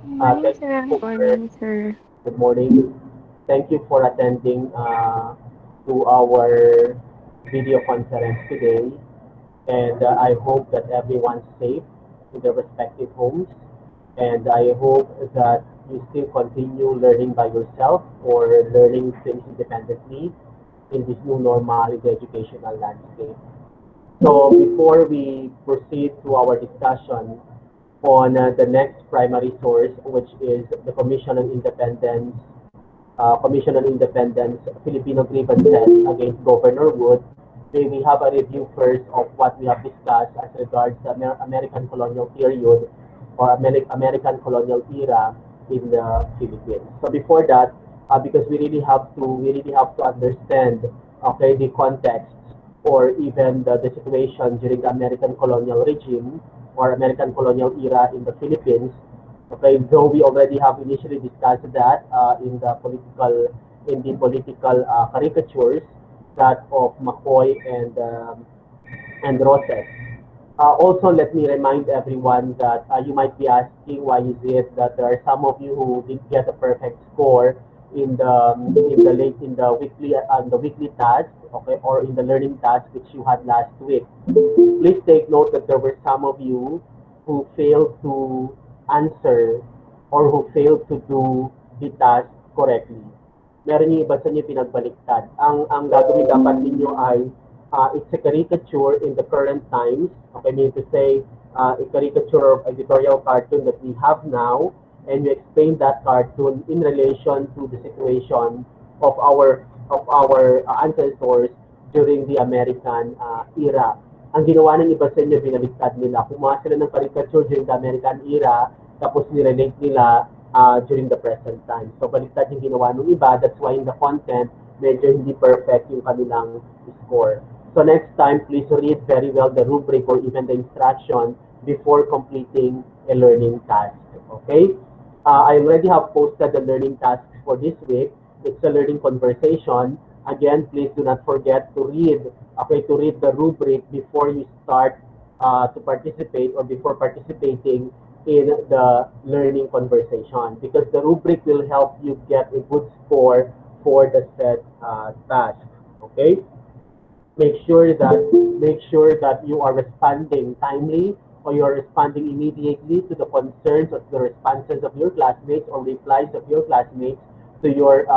Morning, Thank you sir. for Morning, sir. good morning. Thank you for attending to our video conference today, and I hope that everyone's safe in their respective homes, and I hope that you still continue learning by yourself or learning things independently in this new normal in the educational landscape. So before we proceed to our discussion on the next primary source, which is the Commission on Independence Filipino Grievances against Governor Wood, may we have a review first of what we have discussed as regards the American colonial period or American colonial era in the Philippines. So before that, because we really have to understand, okay, the context or even the situation during the American colonial regime or American colonial era in the Philippines. Okay, though we already have initially discussed that in the political caricatures that of McCoy and Roses. Also, let me remind everyone that you might be asking why is it that there are some of you who didn't get a perfect score in the weekly task, okay, or in the learning task which you had last week. Please take note that there were some of you who failed to answer or who failed to do the task correctly. Meron yung iba sa inyo pinagbaliktad. Ang gagawin dapat ninyo ay it's a caricature in the current times. Okay, meaning to say a caricature of editorial cartoon that we have now, and you explain that cartoon in relation to the situation of our ancestors during the American era. Ang ginawa ng iba sa inyo, binaliktad nila. Kumuha sila ng caricature during the American era, tapos nirelate nila during the present time. So, baliktad yung ginawa ng iba. That's why in the content, medyo hindi perfect yung kanilang score. So, next time, please read very well the rubric or even the instruction before completing a learning task. Okay? I already have posted the learning tasks for this week. It's a learning conversation. Again, please do not forget to read the rubric before you start to participate or before participating in the learning conversation, because the rubric will help you get a good score for the said task. Okay? Make sure that you are responding timely or you are responding immediately to the concerns or the responses of your classmates or replies of your classmates to your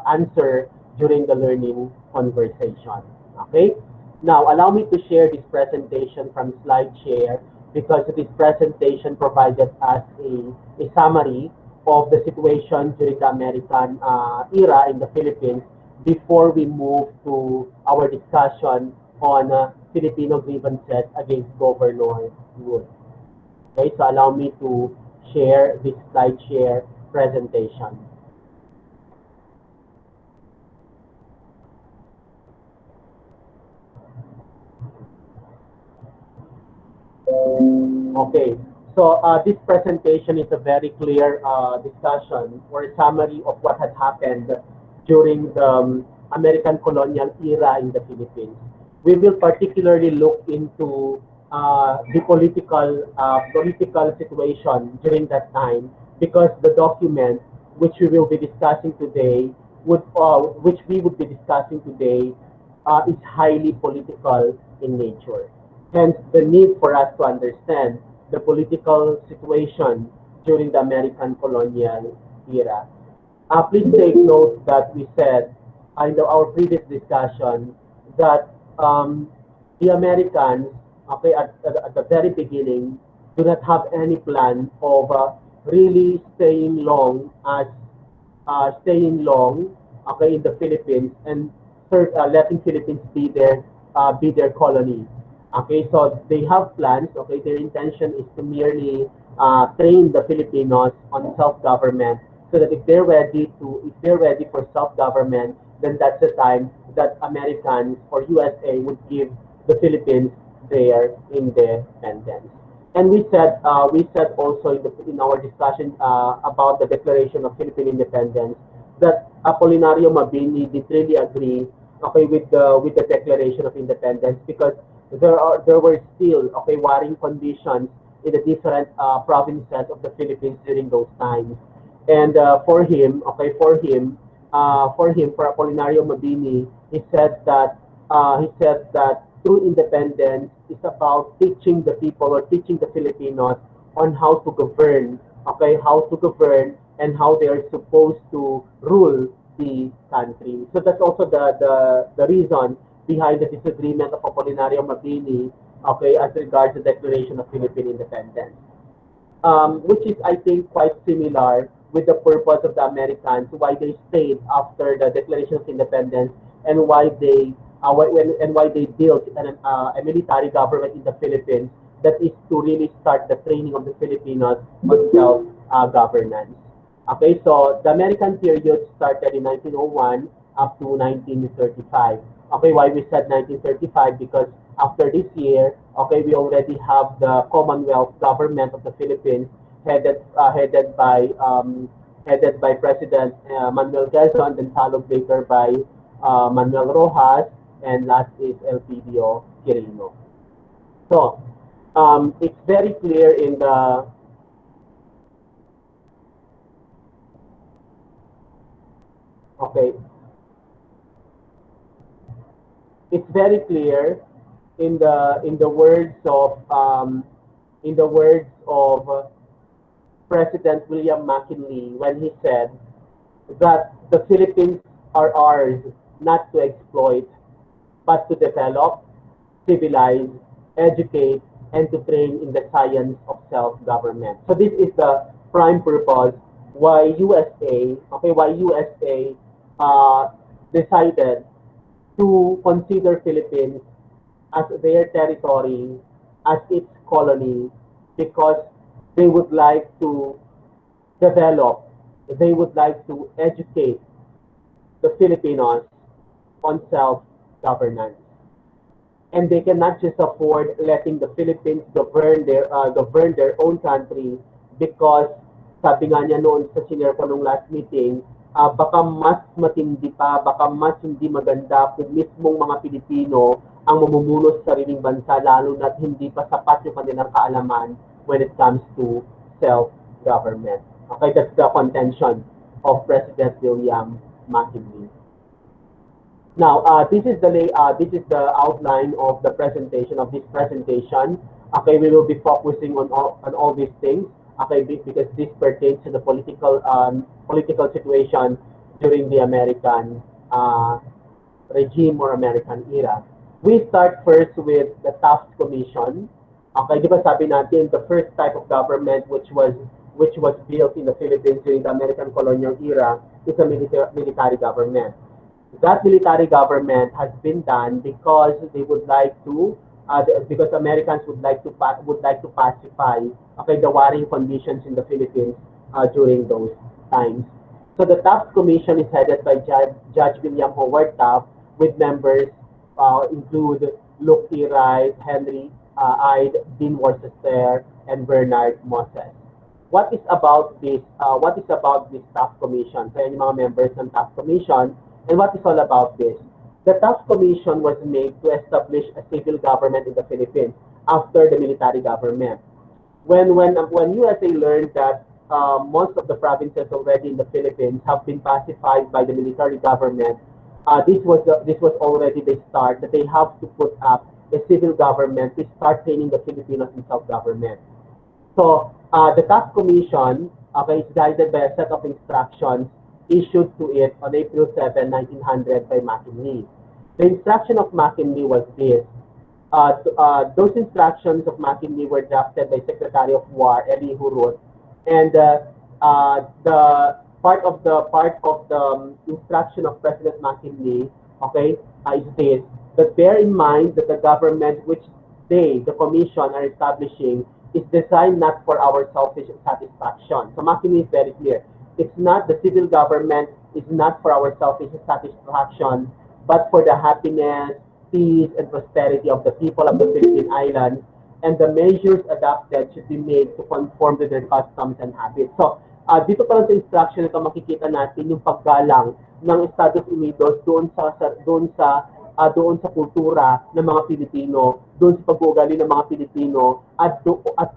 answer during the learning conversation. Okay? Now, allow me to share this presentation from SlideShare because this presentation provided us a summary of the situation during the American era in the Philippines before we move to our discussion on Filipino grievances against Governor Wood. Okay, so allow me to share this SlideShare presentation. Okay, so this presentation is a very clear discussion or a summary of what had happened during the American colonial era in the Philippines. We will particularly look into the political situation during that time because the document which we will be discussing today which we would be discussing today is highly political in nature. Hence, the need for us to understand the political situation during the American colonial era. Please take note that we said in our previous discussion that the Americans, okay, at the very beginning, do not have any plan of really staying long, okay, in the Philippines and letting Philippines be their colony. Okay, so they have plans. Okay, their intention is to merely train the Filipinos on self-government, so that if they're ready for self-government, then that's the time that Americans or USA would give the Philippines their independence. And we said also in our discussion about the Declaration of Philippine Independence that Apolinario Mabini did really agree, okay, with the Declaration of Independence because there were still, okay, warring conditions in the different provinces of the Philippines during those times. And for him, okay, for Apolinario Mabini, he said that true independence is about teaching the people or teaching the Filipinos on how to govern, okay, how to govern and how they are supposed to rule the country. So that's also the reason behind the disagreement of Apolinario Mabini, okay, as regards the Declaration of Philippine Independence, which is, I think, quite similar with the purpose of the Americans, why they stayed after the Declaration of Independence, and why they built a military government in the Philippines that is to really start the training of the Filipinos on self-governance. Okay, so the American period started in 1901 up to 1935. Okay, why we said 1935? Because after this year, okay, we already have the Commonwealth government of the Philippines headed by President Manuel Quezon, then followed later by Manuel Rojas, and last is Elpidio Quirino. So it's very clear in the okay. It's very clear in the words of President William McKinley when he said that the Philippines are ours not to exploit, but to develop, civilize, educate, and to train in the science of self-government. So this is the prime purpose why USA decided to consider Philippines as their territory, as its colony, because they would like to develop, they would like to educate the Filipinos on self-governance. And they cannot just afford letting the Philippines govern their own country because sabi nga niya noon sa senior ko nung last meeting, baka mas matindi pa, baka mas hindi maganda kung mismong mga Pilipino ang mamumuno sa sariling bansa, lalo na't hindi pa sapat yung kanilang kaalaman when it comes to self-government. Okay, that's the contention of President William McKinley. Now, this is the outline of the presentation of this presentation. Okay, we will be focusing on all these things. Okay, because this pertains to the political situation during the American regime or American era. We start first with the Taft Commission. Okay, di ba sabi natin the first type of government which was built in the Philippines during the American colonial era is a military government. That military government has been done because they would like to because Americans would like to pacify the warring conditions in the Philippines during those times. So the Taft Commission is headed by Judge William Howard Taft, with members include Luke T. Wright, Henry Ide, Dean Worcester, and Bernard Moses. What is about this Taft Commission? So yung mga members ng Taft Commission, and what is all about this? The Taft Commission was made to establish a civil government in the Philippines after the military government. When USA learned that most of the provinces already in the Philippines have been pacified by the military government, this was already the start that they have to put up a civil government to start training the Filipinos in self-government. So the Taft Commission is guided by a set of instructions issued to it on April 7, 1900 by McKinley. The instruction of McKinley was this. Those instructions of McKinley were drafted by Secretary of War Elihu Root, and the part of the instruction of President McKinley, is this: that bear in mind that the government which the Commission, are establishing is designed not for our selfish satisfaction. So McKinley is very clear. It's not, the civil government is not for our selfish satisfaction, but for the happiness, peace, and prosperity of the people of the Philippine Islands, and the measures adopted should be made to conform to their customs and habits. So, dito pa lang sa instruction ito, makikita natin yung paggalang ng Estados Unidos doon sa doon sa kultura ng mga Pilipino, doon sa pag-uugali ng mga Pilipino, at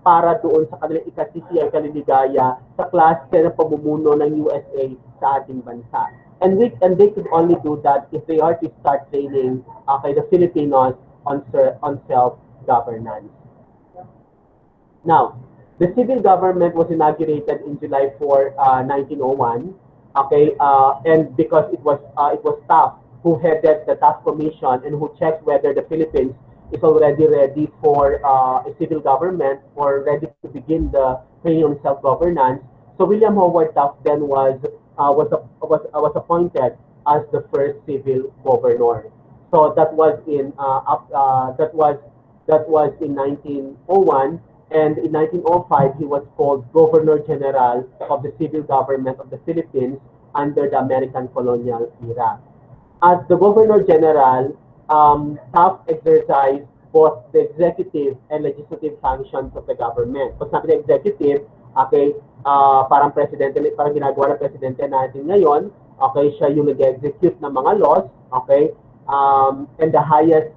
para doon sa kanilang ikasisi ay kaliligaya sa klase ng pamumuno ng USA sa ating bansa. And they could only do that if they are to start training the Filipinos on self-governance. Now, the civil government was inaugurated in July 4, 1901. Okay, and because it was Taft who headed the Taft Commission and who checked whether the Philippines is already ready for a civil government or ready to begin the training on self-governance. So William Howard Taft then was appointed as the first civil governor. So that was in 1901. And in 1905, he was called Governor General of the Civil Government of the Philippines under the American colonial era. As the Governor General, Taft exercised both the executive and legislative functions of the government. Pag sabi ng executive, okay, parang ginagawa ng presidente natin ngayon, okay, siya yung nag-execute ng mga laws, okay, and the highest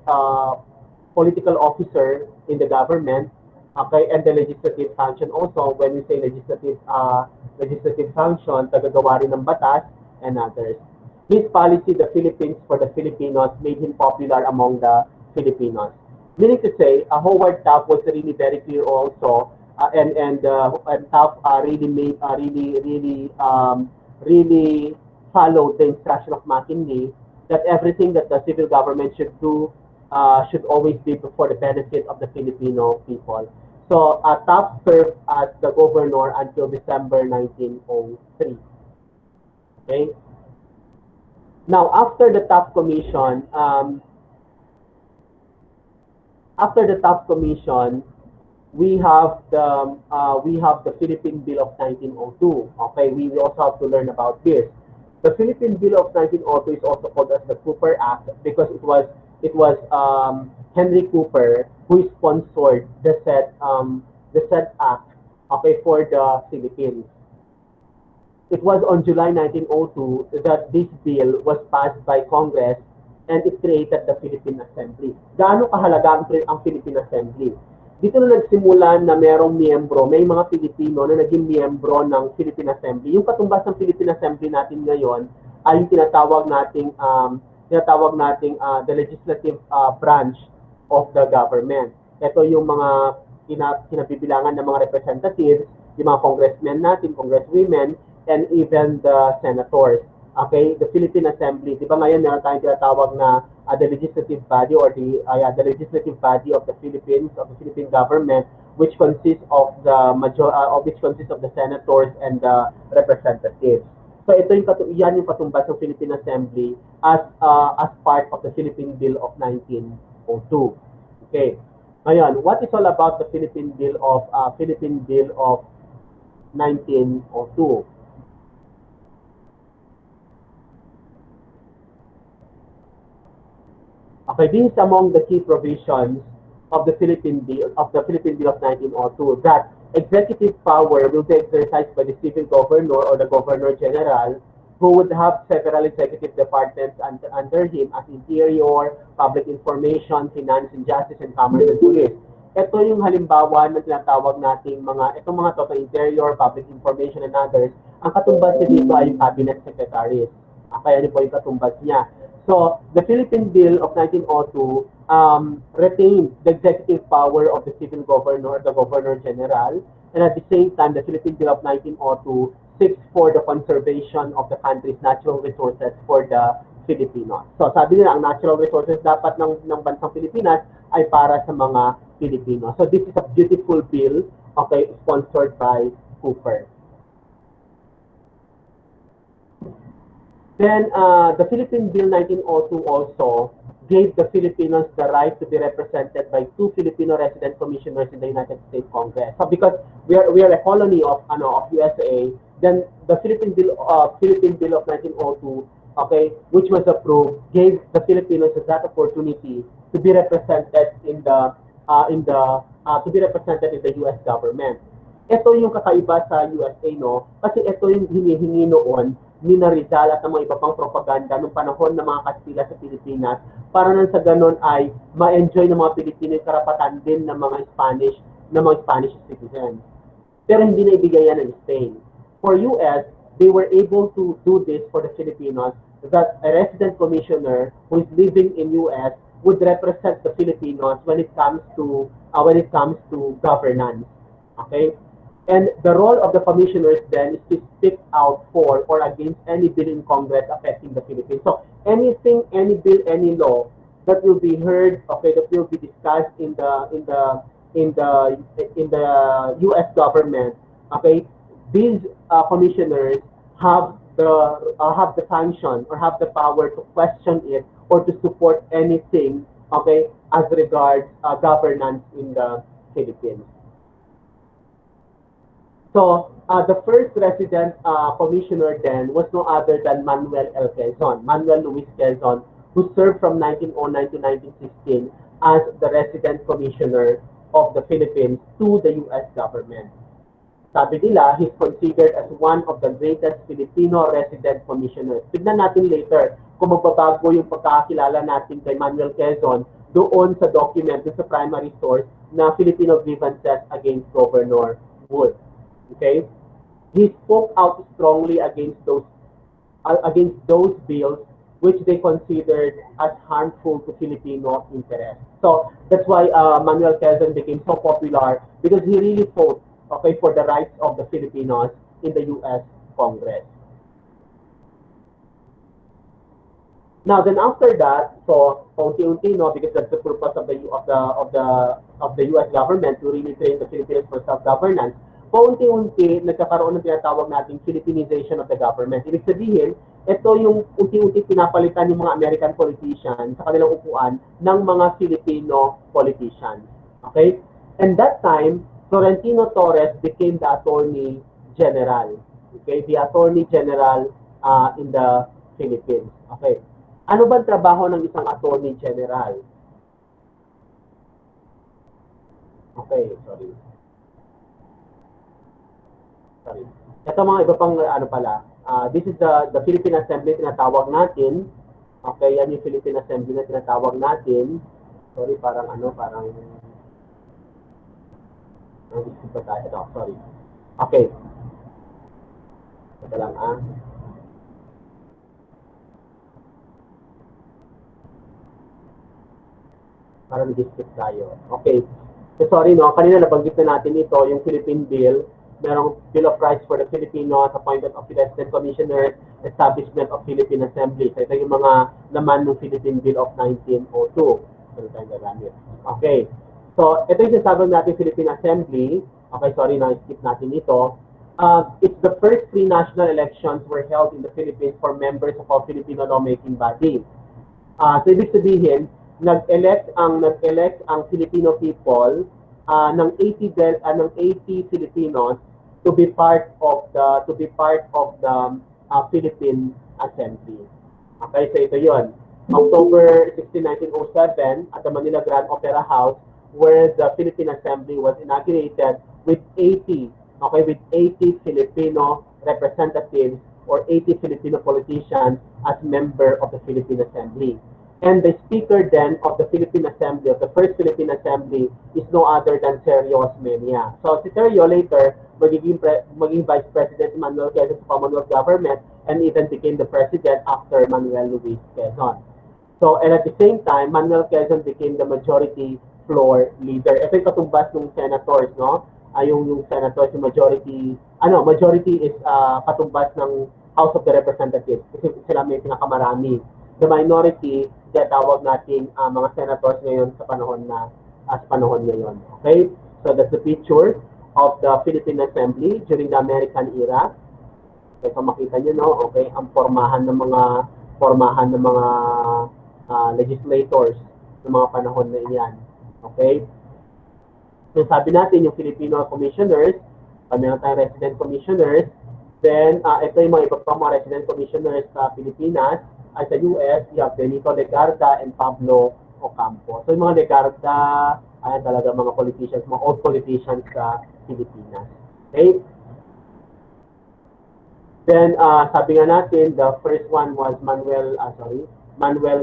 political officer in the government. Okay, and the legislative function also, when we say legislative function, tagagawa rin ng batas and others. His policy, the Philippines for the Filipinos, made him popular among the Filipinos. Meaning to say, Howard Taft was really very clear also, and Taft really followed the instruction of McKinley that everything that the civil government should do should always be for the benefit of the Filipino people. So Taft served as the governor until December 1903. Okay. Now, after the Taft Commission, we have the Philippine Bill of 1902. Okay, we also have to learn about this. The Philippine Bill of 1902 is also called as the Cooper Act because it was Henry Cooper who sponsored the said act, okay, for the Philippines. It was on July 1902 that this bill was passed by Congress and it created the Philippine Assembly. Gaano kahalaga ang Philippine Assembly? Dito na nagsimula na merong miyembro, may mga Pilipino na naging miyembro ng Philippine Assembly. Yung katumbas ng Philippine Assembly natin ngayon ay yung tinatawag nating the legislative branch of the government. Ito yung mga kinabibilangan ng mga representatives, yung mga congressmen natin, congresswomen, and even the senators. Okay, the Philippine Assembly, di ba ngayon meron tayong tinatawag na the legislative body or the legislative body of the Philippines, of the Philippine government, which consists of the senators and the representatives. So ito yung katumbas ng Philippine Assembly as part of the Philippine Bill of 1902. Okay. Ngayon, what is all about the Philippine Bill of 1902? Okay, this is among the key provisions of the Philippine Bill of 1902 that executive power will be exercised by the civil governor or the governor general, who would have several executive departments under him as Interior, Public Information, Finance and Justice, and Commerce and Police. Ito yung halimbawa na tinatawag nating itong mga to, Interior, Public Information, and others. Ang katumbas niya dito ay yung Cabinet Secretaries. Kaya ano po yung katumbas niya. So, the Philippine Bill of 1902 retained the executive power of the civil governor, the Governor General, and at the same time, the Philippine Bill of 1902 seeks for the conservation of the country's natural resources for the Filipinos. So, sabi nila, ang natural resources dapat ng bansang Pilipinas ay para sa mga Pilipino. So, this is a beautiful bill, okay, sponsored by Cooper. Then, the Philippine Bill 1902 also gave the Filipinos the right to be represented by 2 Filipino resident commissioners in the United States Congress. So, because we are a colony of USA, then the Philippine Bill of 1902, okay, which was approved, gave the Filipinos that opportunity to be represented in the U.S. government. Ito yung kakaiba sa USA, no? Kasi ito yung hinihingi noon Nina Rizal at ng mga iba pang propaganda noong panahon ng mga Kastila sa Pilipinas para nang sa ganon ay ma-enjoy ng mga Pilipino yung karapatan din ng mga Spanish citizens. Pero hindi na ibigay yan ng Spain. For US, they were able to do this for the Filipinos that a resident commissioner who is living in US would represent the Filipinos when it comes to governance. Okay? And the role of the commissioners then is to speak out for or against any bill in Congress affecting the Philippines. So anything, any bill, any law that will be heard, okay, that will be discussed in the in the U.S. government, okay, these commissioners have the sanction or have the power to question it or to support anything, okay, as regards governance in the Philippines. So the first resident commissioner then was no other than Manuel Luis Quezon, who served from 1909 to 1916 as the resident commissioner of the Philippines to the U.S. government. Sabi nila, he's considered as one of the greatest Filipino resident commissioners. Tignan natin later kung magbabago yung pagkakilala natin kay Manuel Quezon doon sa document, doon sa primary source na Filipino Grievances against Governor Wood. Okay? He spoke out strongly against those bills which they considered as harmful to Filipino interests. So that's why Manuel Quezon became so popular because he really fought, okay, for the rights of the Filipinos in the U.S. Congress. Now then after that, so unti-unti, no, because that's the purpose of the U.S. government to really train the Filipinos for self-governance. Paunti-unti nagkakaroon ng tinatawag nating Filipinization of the government. Ibig sabihin, ito yung unti-unti pinapalitan yung mga American politicians sa kanilang upuan ng mga Filipino politicians. Okay? And that time, Florentino Torres became the Attorney General. Okay? The Attorney General in the Philippines. Okay? Ano ba ang trabaho ng isang Attorney General? Okay, sorry. Ito mga iba pang ano pala. This is the Philippine Assembly tinatawag natin. Okay, yan yung Philippine Assembly na tinatawag natin. Sorry, parang isip pa tayo. Ito, sorry. Okay. Ito lang Para nag-skip tayo. Okay. So sorry, no, kanina nabanggit na natin ito, yung Philippine Bill. Merong Bill of Rights for the Filipinos, appointment of resident commissioners, establishment of Philippine Assembly. So ito yung mga laman ng Philippine Bill of 1902. Okay. So ito yung sinasabi natin Philippine Assembly. Okay, sorry, na-skip natin ito. It's the first free national elections were held in the Philippines for members of a Filipino lawmaking body. So ibig sabihin, nag-elect ang Filipino people ng 80 Filipinos to be part of the Philippine Assembly. Okay, so ito 'yon. October 16, 1907 at the Manila Grand Opera House where the Philippine Assembly was inaugurated with 80 Filipino representatives or 80 Filipino politicians as member of the Philippine Assembly. And the speaker then of the Philippine Assembly, of the first Philippine Assembly, is no other than Sergio Osmeña. So si Sergio later magiging Vice President Manuel Quezon sa Commonwealth Government and even became the President after Manuel Luis Quezon. So and at the same time, Manuel Quezon became the majority floor leader. Ito yung katumbas ng senators, no? Yung senators, yung majority is katumbas ng House of the Representatives kasi sila may pinakamarami. The minority, tawag nating mga senators ngayon sa panahon ngayon. Okay? So that's the picture of the Philippine Assembly during the American era. Okay, so makita niyo, no? Okay, ang formahan ng mga legislators ng mga panahon na iyan. Okay? So sabi natin yung Filipino commissioners, meron tayong resident commissioners, then ito yung mga iba pang mga resident commissioners sa Pilipinas. At sa US, you have Benito Legarda and Pablo Ocampo. So yung mga Legarda, ayan talaga mga politicians, mga old politicians sa Pilipinas. Okay? Then, sabi nga natin, the first one was Manuel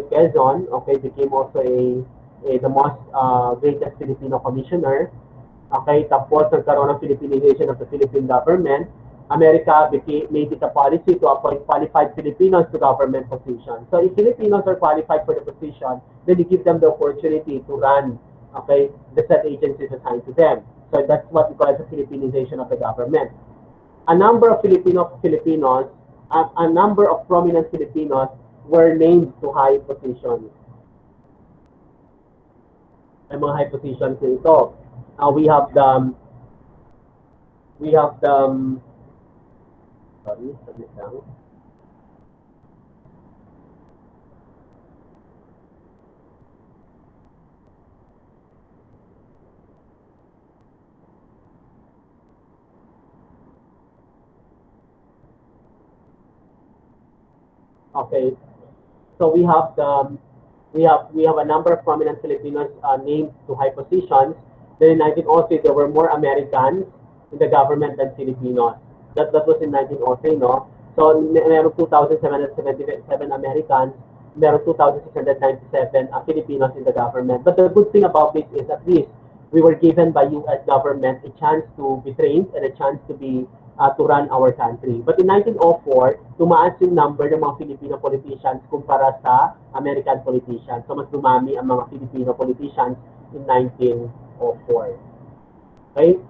Quezon, okay, became also the most greatest Filipino commissioner. Okay, tapos nagkaroon ng Filipinization of the Philippine government. America made it a policy to appoint qualified Filipinos to government positions. So if Filipinos are qualified for the position, then you give them the opportunity to run, okay, the set agencies assigned to them. So that's what we call as the Filipinization of the government. A number of Filipinos, a number of prominent Filipinos were named to high positions. May mga high positions ito. We have the sorry, saglit lang. Okay, so we have a number of prominent Filipinos named to high positions. Then in 1903, there were more Americans in the government than Filipinos. That was in 1903, no? So meron 2,777 Americans, meron 2,697 Filipinos in the government. But the good thing about this is at least we were given by U.S. government a chance to be trained and a chance to run our country. But in 1904, tumaas yung number ng mga Filipino politicians kumpara sa American politicians. So mas dumami ang mga Filipino politicians in 1904. Okay?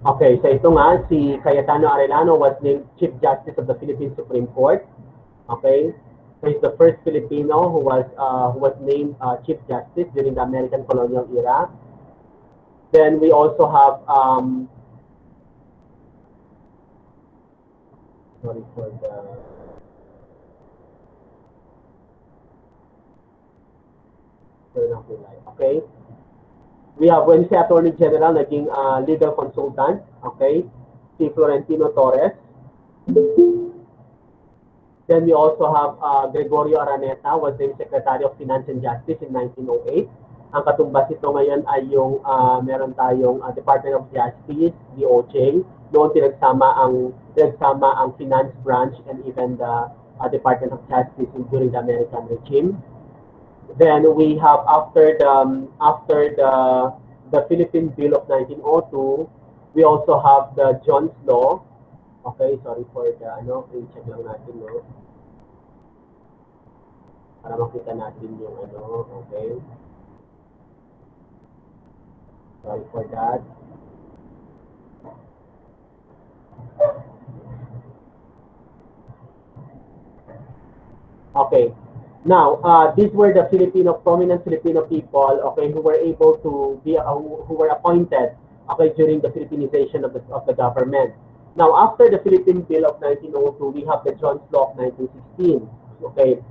Okay, so ito nga, si Cayetano Arellano was named Chief Justice of the Philippine Supreme Court. Okay? So he's the first Filipino who was named Chief Justice during the American colonial era. Then we also have sorry for the okay. We have when si Attorney General naging legal consultant, okay, si Florentino Torres. Then we also have Gregorio Araneta was the Secretary of Finance and Justice in 1908. Ang katumbas ito ngayon ay yung meron tayong Department of Justice, DOJ. Noon pinagsama ang finance branch and even the Department of Justice during the American regime. Then we have after the Philippine Bill of 1902, we also have the John's Law. Okay, sorry for the i-check lang natin, no? Para makita natin yung okay. Sorry for that. Okay. Now, these were the prominent Filipino people, okay, who were able to be, who were appointed, okay, during the Filipinization of the government. Now, after the Philippine Bill of 1902, we have the John's Law of 1916. Okay,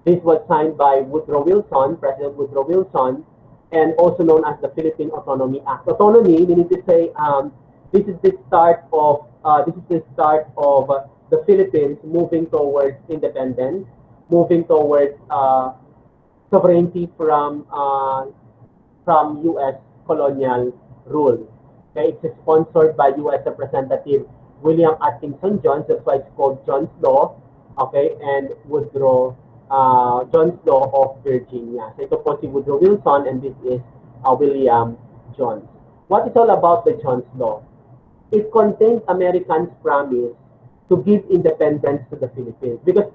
this was signed by Woodrow Wilson, President Woodrow Wilson, and also known as the Philippine Autonomy Act. Autonomy, meaning to say, this is the start of the Philippines moving towards independence, moving towards sovereignty from U.S. colonial rule. Okay, it's sponsored by U.S. Representative William Atkinson Jones. That's why it's called John's Law. Okay, and John's Law of Virginia. So ito po si Woodrow Wilson and this is William Jones. What is all about the John's Law? It contains Americans' promise to give independence to the Philippines. Because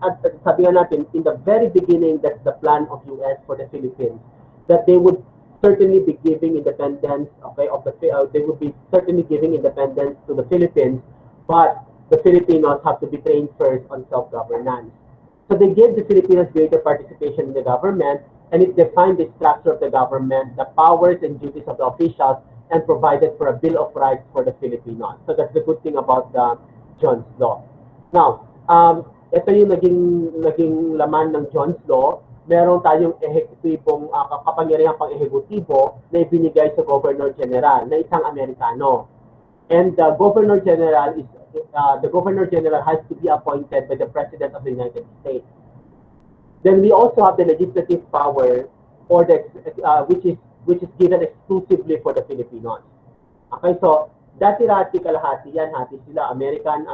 sabi nga natin, in the very beginning, that's the plan of U.S. for the Philippines, that they would certainly be giving independence, okay, they would be certainly giving independence to the Philippines, but the Filipinos have to be trained first on self-governance. So they gave the Filipinos greater participation in the government, and it defined the structure of the government, the powers and duties of the officials, and provided for a Bill of Rights for the Filipinos. So that's the good thing about the John's Law. Now, ito yung naging laman ng John's Law. Meron tayong ehekutibong kapangyarihan pang ehekutibo na ibinigay sa Governor General na isang Amerikano. And the Governor General has to be appointed by the President of the United States. Then we also have the legislative power, which is given exclusively for the Filipinos. Okay, so Dati-rati kalahati yan, hati sila American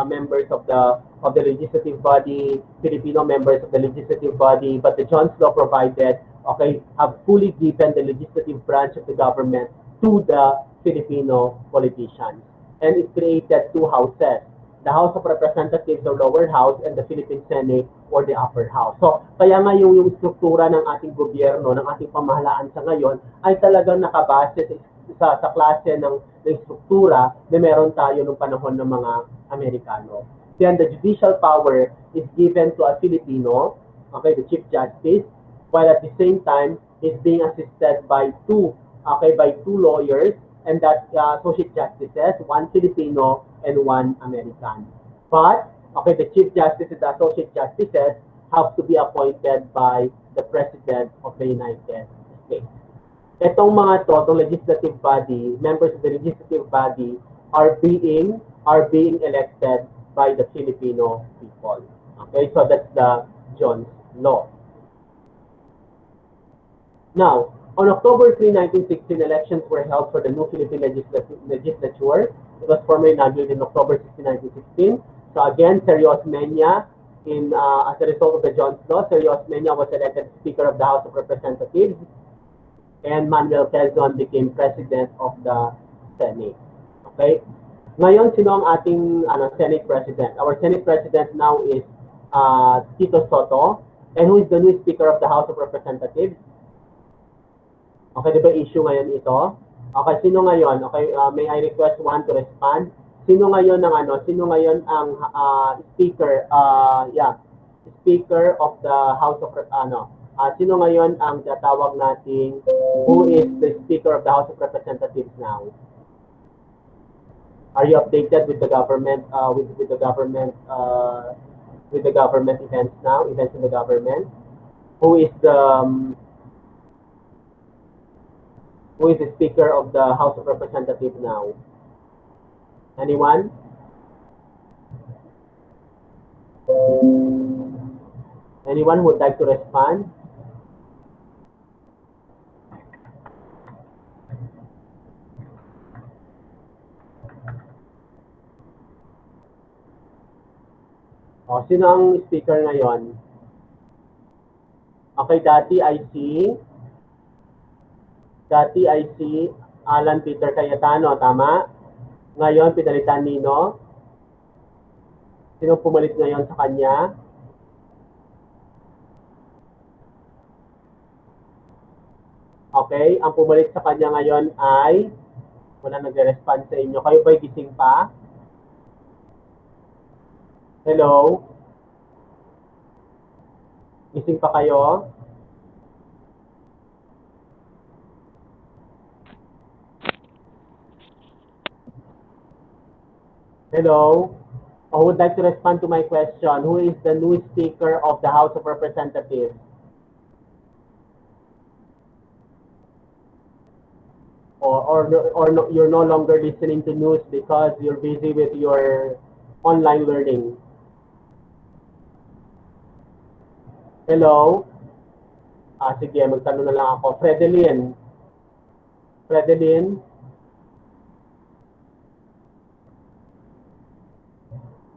members of the legislative body, Filipino members of the legislative body, but the Jones Law provided, okay, have fully given the legislative branch of the government to the Filipino politicians. And it created two houses, the House of Representatives or lower house and the Philippine Senate or the upper house. So, kaya nga yung struktura ng ating gobyerno, ng ating pamahalaan sa ngayon ay talagang nakabase sa klase ng struktura na meron tayo nung panahon ng mga Amerikano. Then the judicial power is given to a Filipino, okay, the Chief Justice, while at the same time is being assisted by two lawyers, and that associate justices, one Filipino and one American. But okay, the Chief Justice and the associate justices have to be appointed by the President of the United States. Itong mga to, itong legislative body, members of the legislative body are being elected by the Filipino people. Okay, so that's the Jones Law. Now, on October 3, 1916, elections were held for the new Philippine legislature. It was formally inaugurated in October 16, 1916. So again, Serios Mena, as a result of the Jones Law, Serios Mena was elected Speaker of the House of Representatives, and Manuel Quezon became President of the Senate. Okay? Ngayon, sino ang ating Senate President? Our Senate President now is Tito Soto. And who is the new Speaker of the House of Representatives? Okay, di ba issue ngayon ito? Okay, sino ngayon? Okay, may I request one to respond? Sino ngayon ang Speaker, Speaker of the House of sino ngayon ang tatawag nating who is the Speaker of the House of Representatives now? Are you updated with the government with the government events now, events in the government? Who is the Speaker of the House of Representatives now? Anyone? Anyone would like to respond? O, sino ang speaker ngayon? Okay, dati I see Alan Peter Cayetano, tama? Ngayon, pinalitan nino? Sino pumalit ngayon sa kanya? Okay, ang pumalit sa kanya ngayon ay wala nagre-respond sa inyo. Kayo ba'y gising pa? Hello? Gising pa kayo? Hello? Who would like to respond to my question? Who is the new Speaker of the House of Representatives? Or no, you're no longer listening to news because you're busy with your online learning. Hello? Sige, magtanong na lang ako. Fredelyn? Fredelyn?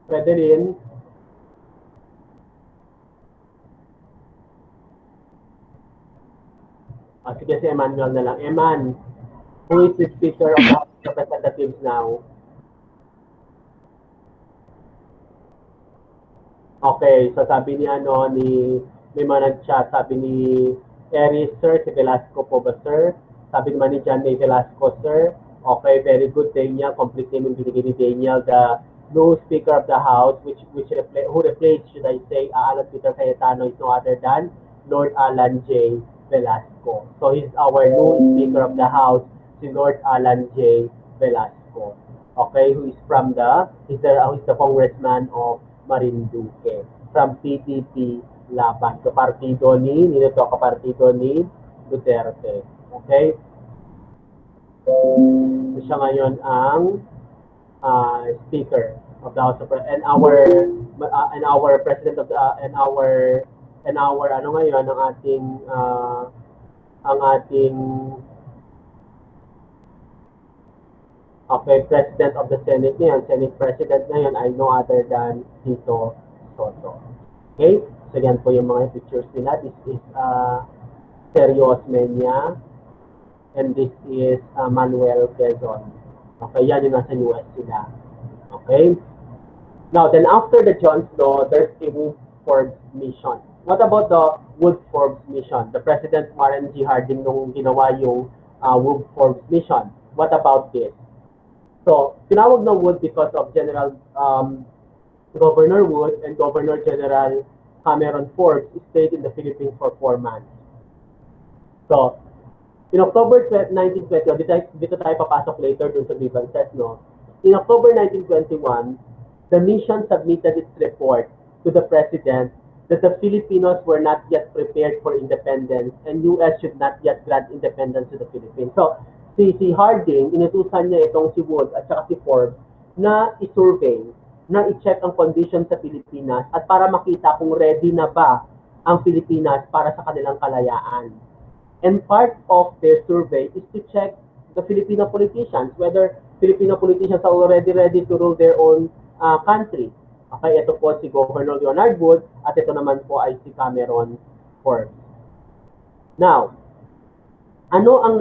Fredelyn? Sige, si Emmanuel na lang. Eman, who is the Speaker of the House of Representatives now? Okay, so sabi ni may mga nag-chat, sabi ni Eris, sir, si Velasco po ba, sir? Sabi naman ni John May Velasco, sir. Okay, very good, Daniel. Complete name yung binigay ni Daniel. The new Speaker of the House, who replaced, should I say, Alan Peter Cayetano is no other than Lord Alan J. Velasco. So he's our new Speaker of the House, si Lord Alan J. Velasco. Okay, who is he's the congressman of Marinduque, from PDP Laban, kapartido ni Duterte. Okay? So siya ngayon ang Speaker of the House of and our President of the and our ano ngayon ang ating Okay, President of the Senate ngayon, Senate President ngayon ay no other than Tito Soto. Okay? So yan po yung mga pictures nila. This is Sergio Osmeña and this is Manuel Quezon. Okay, yan yung nasa US sila. Okay? Now, then after the Jones Law, there's a Woodford Mission. What about the Woodford Mission? The President Warren G. Harding nung ginawa yung Woodford Mission. What about this? So, tinawag na Wood because of General Governor Wood and Governor General Cameron Forbes stayed in the Philippines for 4 months. So, in October 1920, dito tayo papasok later dun sa grievances, no? In October 1921, the mission submitted its report to the President that the Filipinos were not yet prepared for independence and US should not yet grant independence to the Philippines. So, si Harding, inutusan niya itong si Wood at saka si Forbes na i-survey, na i-check ang condition sa Pilipinas at para makita kung ready na ba ang Pilipinas para sa kanilang kalayaan. And part of their survey is to check the Filipino politicians, whether Filipino politicians are already ready to rule their own country. Okay, ito po si Governor Leonard Wood at ito naman po ay si Cameron Forbes. Now, ano ang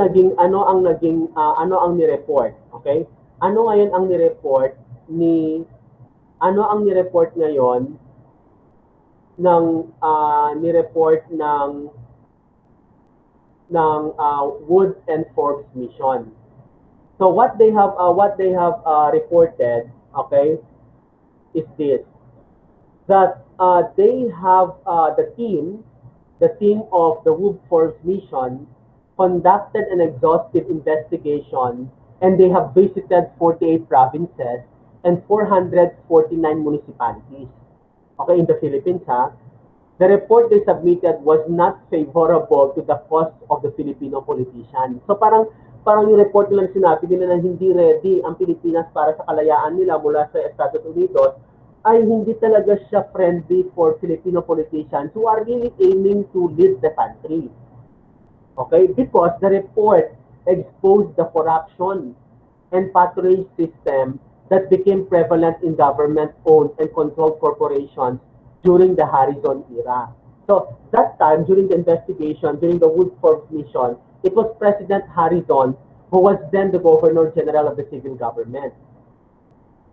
ni-report? Okay? Ano ngayon ang ni-report ngayon ng Wood and Forbes mission? So what they have reported, okay, is this, that they have the team of the Wood Forbes mission conducted an exhaustive investigation and they have visited 48 provinces and 449 municipalities. Okay, in the Philippines, ha? The report they submitted was not favorable to the cause of the Filipino politicians. So parang yung report nila sinabi nila na hindi ready ang Pilipinas para sa kalayaan nila mula sa Estados Unidos, ay hindi talaga siya friendly for Filipino politicians who are really aiming to lead the country. Okay? Because the report exposed the corruption and patronage system that became prevalent in government-owned and controlled corporations during the Harrison era. So, that time, during the investigation, during the Woodford mission, it was President Harrison who was then the Governor General of the civil government.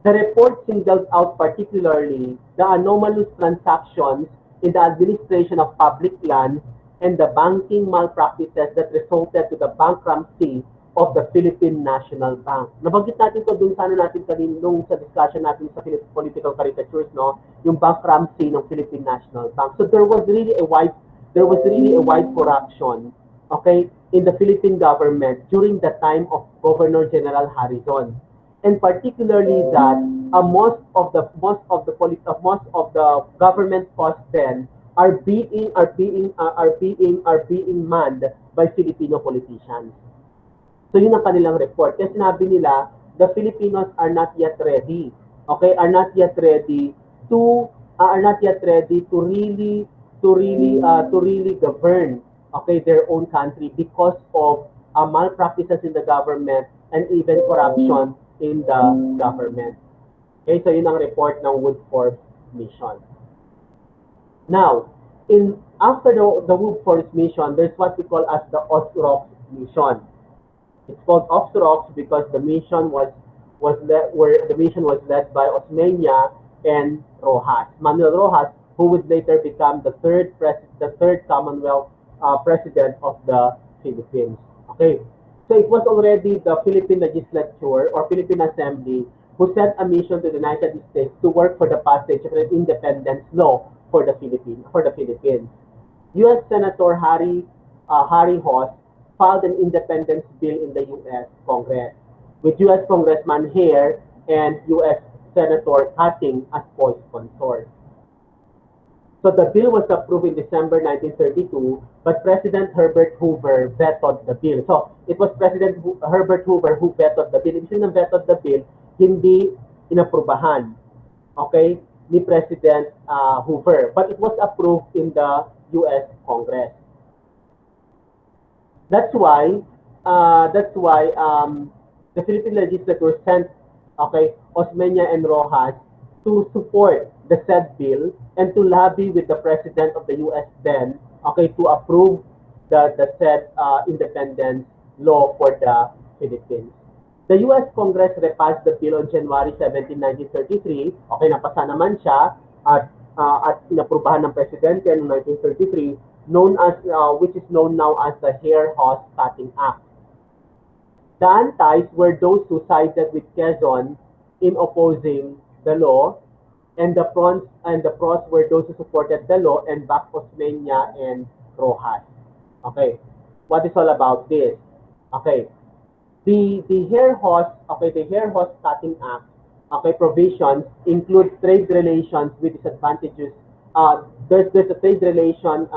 The report singled out particularly the anomalous transactions in the administration of public lands and the banking malpractices that resulted to the bankruptcy of the Philippine National Bank. Nabanggit natin ito dun sana natin nung sa discussion natin sa political caricatures, no, yung bankruptcy ng Philippine National Bank. So there was really a wide corruption, okay, in the Philippine government during the time of Governor General Harrison, and particularly that most of the government costs then are being manned by Filipino politicians. So yun ang kanilang report. Kasi sinabi nila, the Filipinos are not yet ready. Okay, are not yet ready to really govern, okay, their own country because of malpractices in the government and even corruption in the government. Okay, so yun ang report ng Woodford mission. Now, after the Woodford mission, there's what we call as the Osrox mission. It's called Osrox because the mission was led by Osmeña and Rojas. Manuel Rojas, who would later become the third Commonwealth President of the Philippines. Okay, so it was already the Philippine Legislature or Philippine Assembly who sent a mission to the United States to work for the passage of an independence law for the Philippines. U.S. Senator Harry Hos filed an independence bill in the U.S. Congress, with U.S. Congressman Hare and U.S. Senator Cutting as co-sponsors. So the bill was approved in December 1932, but President Herbert Hoover vetoed the bill. So it was President Herbert Hoover who vetoed the bill. Ibig sabihin ng vetoed the bill, hindi inaprubahan, okay, ni President Hoover, but it was approved in the U.S. Congress. That's why the Philippine legislature sent, okay, Osmeña and Rojas to support the said bill and to lobby with the President of the U.S. then, okay, to approve the said independence law for the Philippines. The U.S. Congress repassed the bill on January 17, 1933. Okay, napasa naman siya at inaprubahan ng Presidente noong 1933, which is known now as the Hair Horse Cutting Act. The antis were those who sided with Quezon in opposing the law, and the pros were those who supported the law and backed Osmeña and Rojas. Okay, what is all about this? Okay, the Hair Horse Cutting Act, okay, provisions include trade relations with disadvantages. There's a trade relation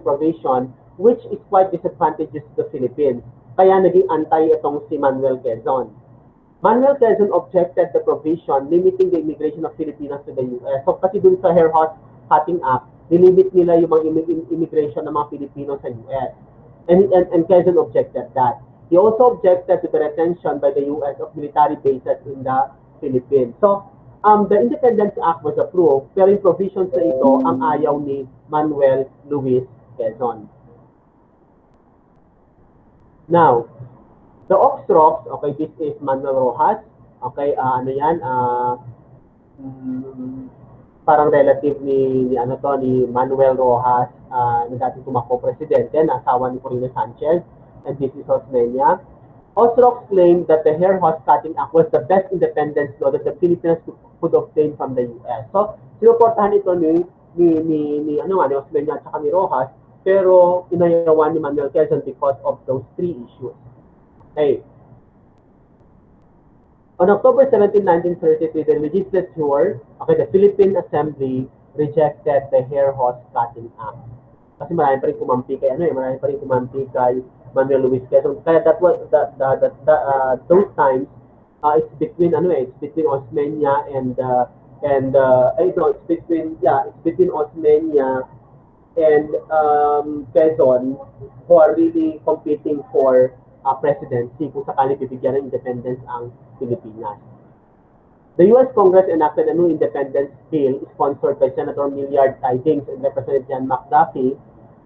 provision which is quite disadvantageous to the Philippines. Kaya naging anti itong si Manuel Quezon. Manuel Quezon objected the provision limiting the immigration of Filipinos to the U.S. So kasi dun sa Hair Horse Cutting Act, nilimit nila yung mga immigration ng mga Pilipino sa U.S. And Quezon objected that. He also objected to the retention by the U.S. of military bases in the Philippines. So, the Independence Act was approved, pero yung provisions na ito ang ayaw ni Manuel Luis Quezon. Now, the Oxrox, okay, this is Manuel Rojas. Okay, ano yan? Parang relative ni Manuel Rojas, na dating tumakbo presidente, na asawa ni Corina Sanchez, and this is Osmeña. Oxrox claimed that the Hair Horse Cutting Act was the best independence law that the Philippines could obtain from the U.S. So, sinuportahan ito ni Osmeña at saka ni Rojas, pero inayawan ni Manuel Quezon because of those three issues. Okay. On October 17, 1933, the legislature, okay, the Philippine Assembly rejected the Hair Horse Cutting Act. Kasi marami pa rin kumampi kay Manuel Luis Quezon. Kaya that was those times it's between Osmeña it's between Osmeña and Quezon who are really competing for presidency kung sakali bibigyan ng independence ang Pilipinas. The U.S. Congress enacted a new independence bill sponsored by Senator Millard Tydings and Representative John McDuffie,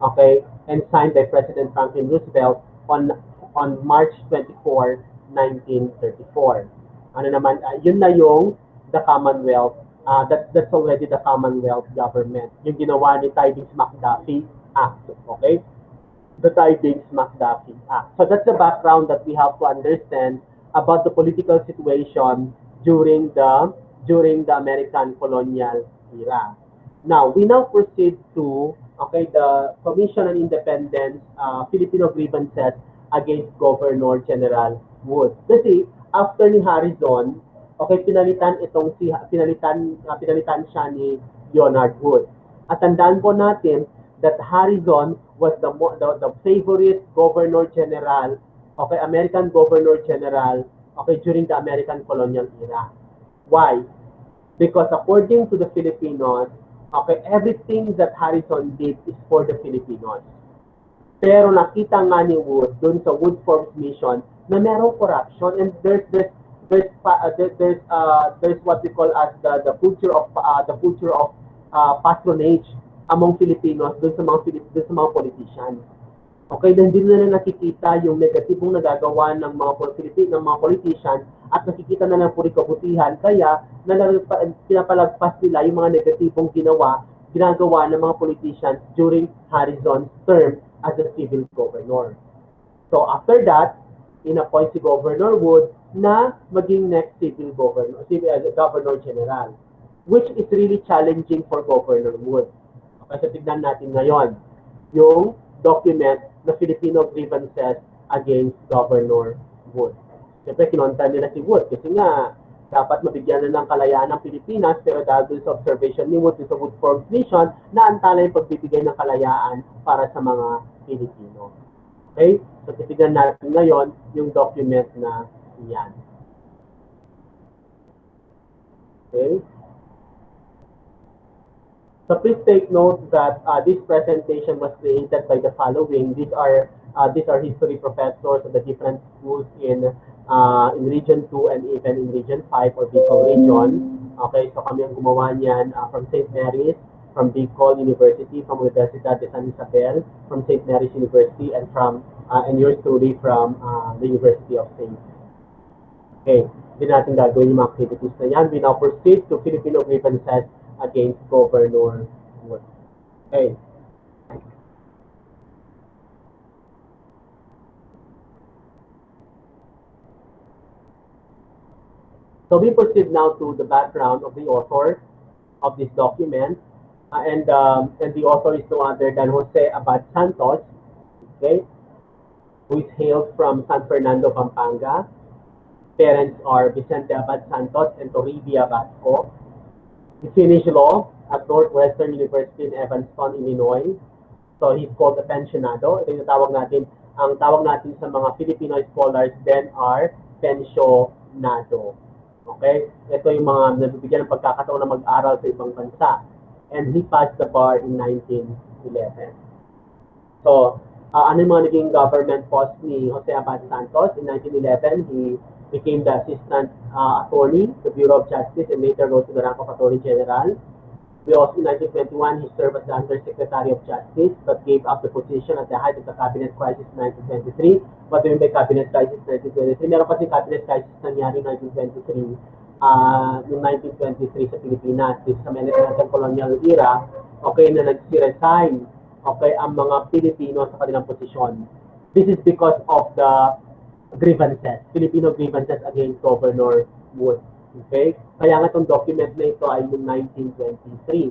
okay, and signed by President Franklin Roosevelt on March 24, 1934. Ano naman, yun na yung the Commonwealth, that's already the Commonwealth government. Yung ginawa ni Tydings-McDuffie Act, okay? The Tydings-McDuffie Act. So that's the background that we have to understand about the political situation during the American colonial era. Now, we now proceed to the Commission on Independence, Filipino Grievances against Governor General Wood. Kasi after ni Harrison, pinalitan siya ni Leonard Wood. At tandaan po natin that Harrison was the favorite Governor General, American Governor General, during the American colonial era. Why? Because according to the Filipinos, everything that Harrison did is for the Filipinos. Pero nakita nga ni Wood dun sa Woodford's mission na merong corruption, and there's what we call as the culture of patronage among Filipinos dun sa mga politicians. Okay, then din na nakikita yung negatibong nagagawa ng mga politician at nakikita na lang puri kabutihan, kaya pinapalagpas nila yung mga negatibong ginagawa ng mga politicians during Harrison's term as a civil governor. So after that, inappoint si Governor Wood na maging next Governor General, which is really challenging for Governor Wood. Okay, so tignan natin ngayon yung document na Filipino Grievances against Governor Wood. Siyempre, kinonta nila si Wood kasi nga, dapat mabigyan na ng kalayaan ng Pilipinas, pero dahil sa observation ni Wood sa Woodford's mission, naantala yung pagbibigay ng kalayaan para sa mga Pilipino. Okay? So, titignan natin ngayon yung document na iyan. Okay? So please take note that this presentation was created by the following. These are history professors of the different schools in Region 2 and even in Region 5 or Bicol Region. Okay, so kami ang gumawa niyan from St. Mary's, from Bicol University, from Universidad de San Isabel, from St. Mary's University, and yours truly from the University of St. Okay, hindi natin gagawin yung mga activities na yan. We now proceed to Filipino Grievances against Governor Wood. Okay. So we proceed now to the background of the author of this document. And the author is no other than Jose Abad Santos, okay, who is hailed from San Fernando, Pampanga. Parents are Vicente Abad Santos and Toribia Vasco. He finished law at Northwestern University in Evanston, Illinois. So he's called a pensionado. Ito yung tawag natin. Ang tawag natin sa mga Filipino scholars then are pensionado. Okay? Ito yung mga nabibigyan ng pagkakataon na mag-aral sa ibang bansa. And he passed the bar in 1911. So, ano yung mga naging government post ni Jose Abad Santos? In 1911, he became the assistant attorney to the Bureau of Justice and later rose to the rank of Attorney General. We also, in 1921, he served as the Undersecretary of Justice but gave up the position at the height of the Cabinet Crisis in 1923. What do you mean by Cabinet Crisis 1923? Meron kasi Cabinet Crisis nangyari in 1923. Yung 1923 sa Pilipinas, sa American colonial era, okay, na nag-resign, okay, ang mga Pilipino sa kanilang posisyon. This is because of the grievances, Filipino grievances against Governor Wood. Okay? Kaya nga itong document na ito ay yung 1923.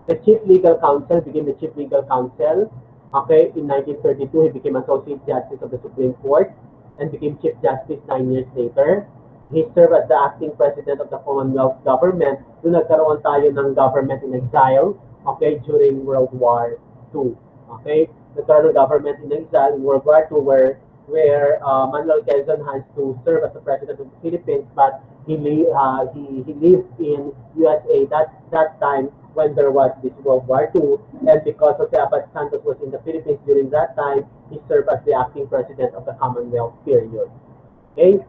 The Chief Legal Counsel became the Chief Legal Counsel. Okay? In 1932, he became Associate Justice of the Supreme Court and became Chief Justice 9 years later. He served as the acting president of the Commonwealth government. Doon nagkaroon tayo ng government in exile, okay, during World War II. Okay? Nagkaroon ng government in exile in World War II where Manuel Quezon has to serve as the president of the Philippines, but he lived in USA that time when there was this World War II, and because Jose Abad Santos was in the Philippines during that time, he served as the acting president of the Commonwealth period. Okay?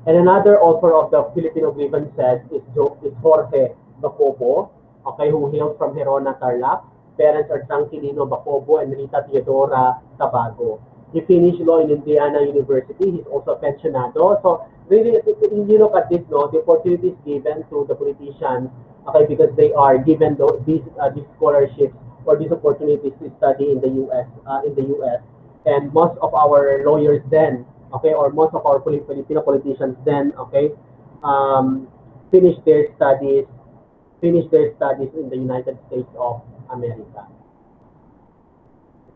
And another author of the Filipino Grievances is Jorge Bacobo, okay, who hails from Gerona, Tarlac. Parents are Tranquilino Bacobo and Rita Teodora Tabago. He finished law in Indiana University. He's also a pensionado. So really, if you look at this, no, the opportunities given to the politicians, okay, because they are given these scholarships or these opportunities to study in the U.S. And most of our lawyers then, okay, or most of our Filipino politicians then, okay, finished their studies in the United States of America.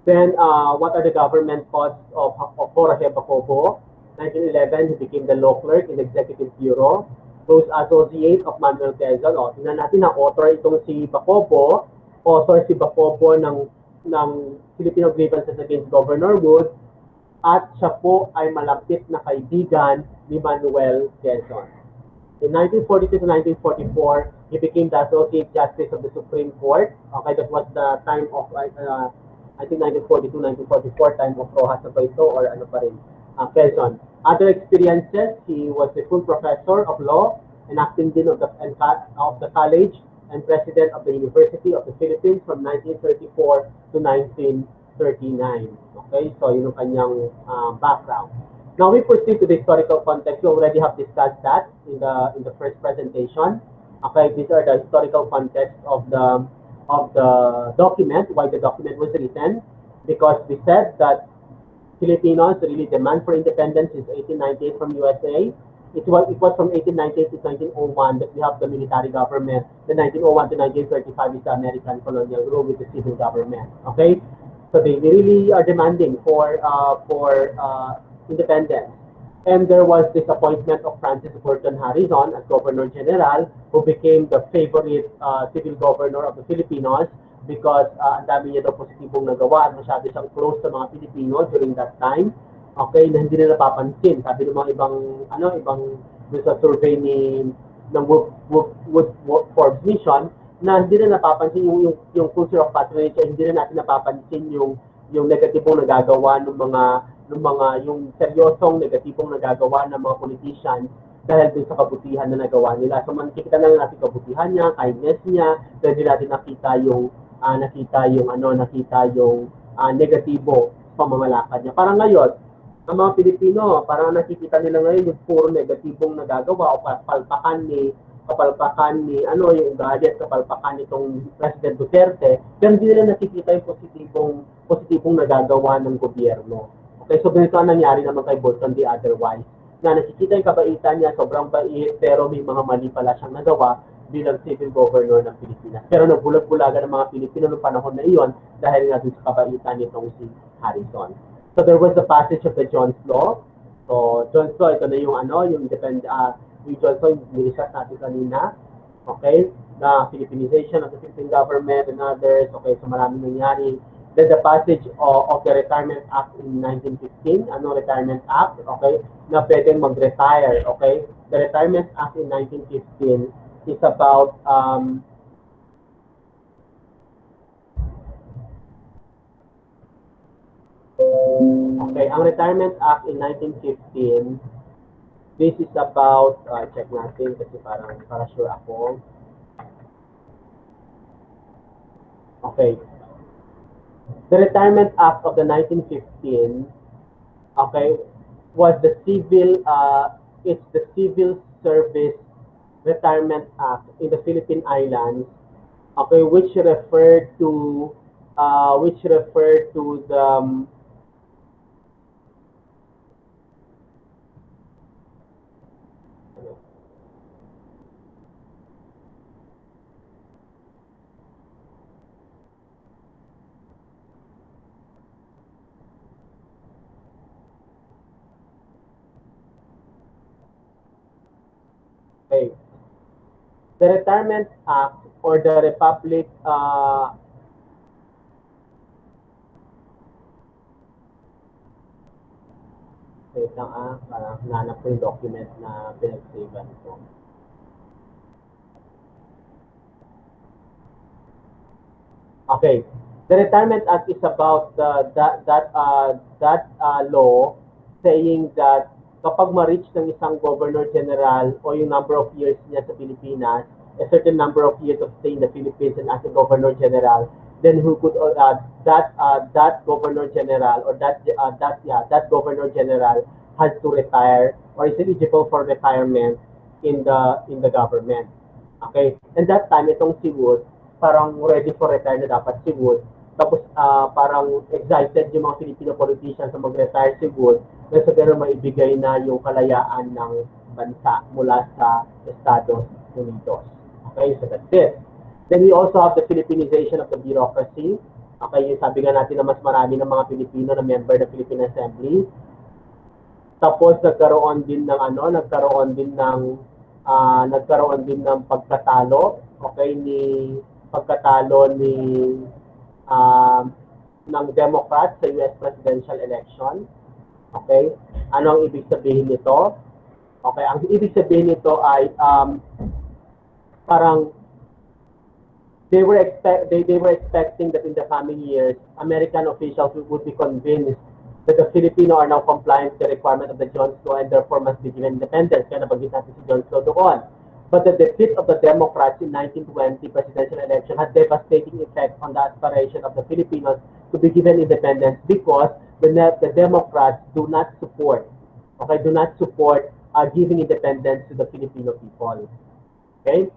Then, what are the government posts of Jorge Bacobo? 1911, he became the law clerk in the Executive Bureau. Close associate of Manuel Quezon. O, tingnan natin na author itong si Bacobo. Author si Bacobo ng Filipino Grievances against Governor Wood. At siya po ay malapit na kaibigan ni Manuel Quezon. In 1942 to 1944, he became the Associate Justice of the Supreme Court. Okay, that was the time of I think 1942-1944 time of Rojas Sabaito or ano pa rin, Quezon. Other experiences, he was a full professor of law and acting dean of the college and president of the University of the Philippines from 1934 to 1939. Okay, so yun ang kanyang background. Now we proceed to the historical context. We already have discussed that in the first presentation. Okay, these are the historical context of the document, why the document was written, because we said that Filipinos really demand for independence since 1898 from USA. It was from 1898 to 1901 that we have the military government. The 1901 to 1935 is the American colonial rule with the civil government. Okay, so they really are demanding for independence. And there was this appointment of Francis Burton Harrison as Governor General, who became the favorite civil governor of the Filipinos because ang dami niya daw positibong nagawa at masyado siyang close sa mga Pilipino during that time. Okay, na hindi nila napapansin. Sabi ng mga ibang sa survey ng Forbes Mission, na hindi na napapansin yung culture of patronage, hindi na natin napapansin yung negatibong nagagawa yung seryosong negatibong nagagawa ng mga politicians dahil din sa kabutihan na nagawa nila. So makikita na natin kabutihan niya, kindness niya, pwede natin nakita yung negatibo pamamalakad niya. Parang ngayon, ang mga Pilipino, parang nakikita nila ngayon yung puro negatibong nagagawa o kapalpakan ni yung ugali at kapalpakan nitong President Duterte, pero hindi nila nakikita yung positibong nagagawa ng gobyerno. Okay, so ganito ang nangyari naman kay Bolton the otherwise, na nakikita yung kabaitan niya, sobrang bait, pero may mga mali pala siyang nagawa bilang civil governor ng Pilipinas. Pero nagbulag-bulagan ng mga Pilipino noong panahon na iyon dahil nga sa kabaitan nitong si Harrison. So there was the passage of the Jones Law. So Jones Law, ito na yung yung Jones Law, yung nilisas natin kanina. Okay? Na Philippinization of the Philippine government and others. Okay, so maraming nangyari. Then the passage of the Retirement Act in 1915, Retirement Act, okay, na pwedeng mag-retire, okay? The Retirement Act in 1915 is about okay, ang Retirement Act in 1915, this is about, check natin kasi para sure ako. Okay. The Retirement Act of the 1915, okay, was it's the Civil Service Retirement Act in the Philippine Islands, okay, which referred to the okay, the Retirement Act or the Republic wait lang parang hinanap ko yung document na pinag-savean ko. Okay, the Retirement Act is about that law saying that kapag ma-reach ng isang governor general o yung number of years niya sa Pilipinas, a certain number of years of stay in the Philippines and as a governor general, then who could that governor general or that governor general has to retire or is eligible for retirement in the government. Okay, and that time itong si Wood parang ready for retire na dapat si Wood. Tapos parang excited yung mga Filipino politicians na mag-retire si Wood dahil sa gano'n maibigay na yung kalayaan ng bansa mula sa Estados Unidos. Okay, so that's it. Then we also have the Filipinization of the bureaucracy. Okay, yung sabi nga natin na mas marami ng mga Pilipino na member ng Philippine Assembly. Tapos nagkaroon din ng pagkatalo, okay, ng Democrats sa US presidential election. Okay? Ano ang ibig sabihin nito? Okay, ang ibig sabihin nito ay parang they were expecting that in the coming years, American officials would be convinced that the Filipino are now compliant with the requirement of the Jones Law and therefore must be given independence. Kaya nabanggit natin si Jones Law doon. But the defeat of the Democrats in 1920 presidential election had devastating effect on the aspiration of the Filipinos to be given independence because the Democrats do not support giving independence to the Filipino people. Okay?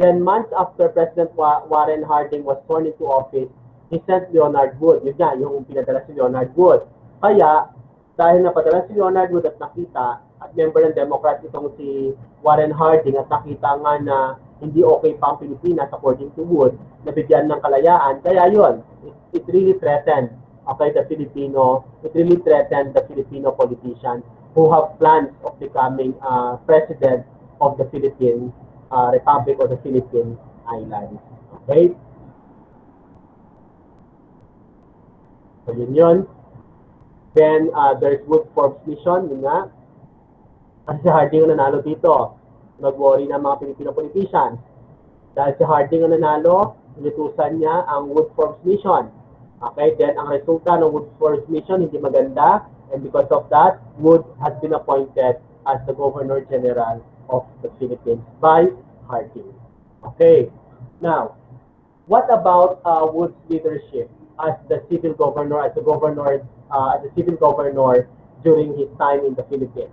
Then months after President Warren Harding was sworn into office, he sent Leonard Wood. Yun nga, yung pinadala si Leonard Wood. Kaya, dahil napadala si Leonard Wood at nakita, at member ng Democrat itong si Warren Harding at nakita nga na hindi okay pa ang Pilipinas according to Wood, nabigyan ng kalayaan. Kaya yun, it really threatened the Filipino politicians who have plans of becoming president of the Philippine Republic or the Philippine Islands. Okay? So yun. Then there's Woodforbes mission, yun nga. Kasi si Harding nanalo dito. Nag-worry ng mga Filipino politicians. Dahil si Harding ang nanalo, inutusan niya ang Woodford's mission. Okay, then ang resulta ng Woodford's mission hindi maganda, and because of that, Wood has been appointed as the Governor General of the Philippines by Harding. Okay, now, what about Wood's leadership as the civil governor, as the civil governor during his time in the Philippines?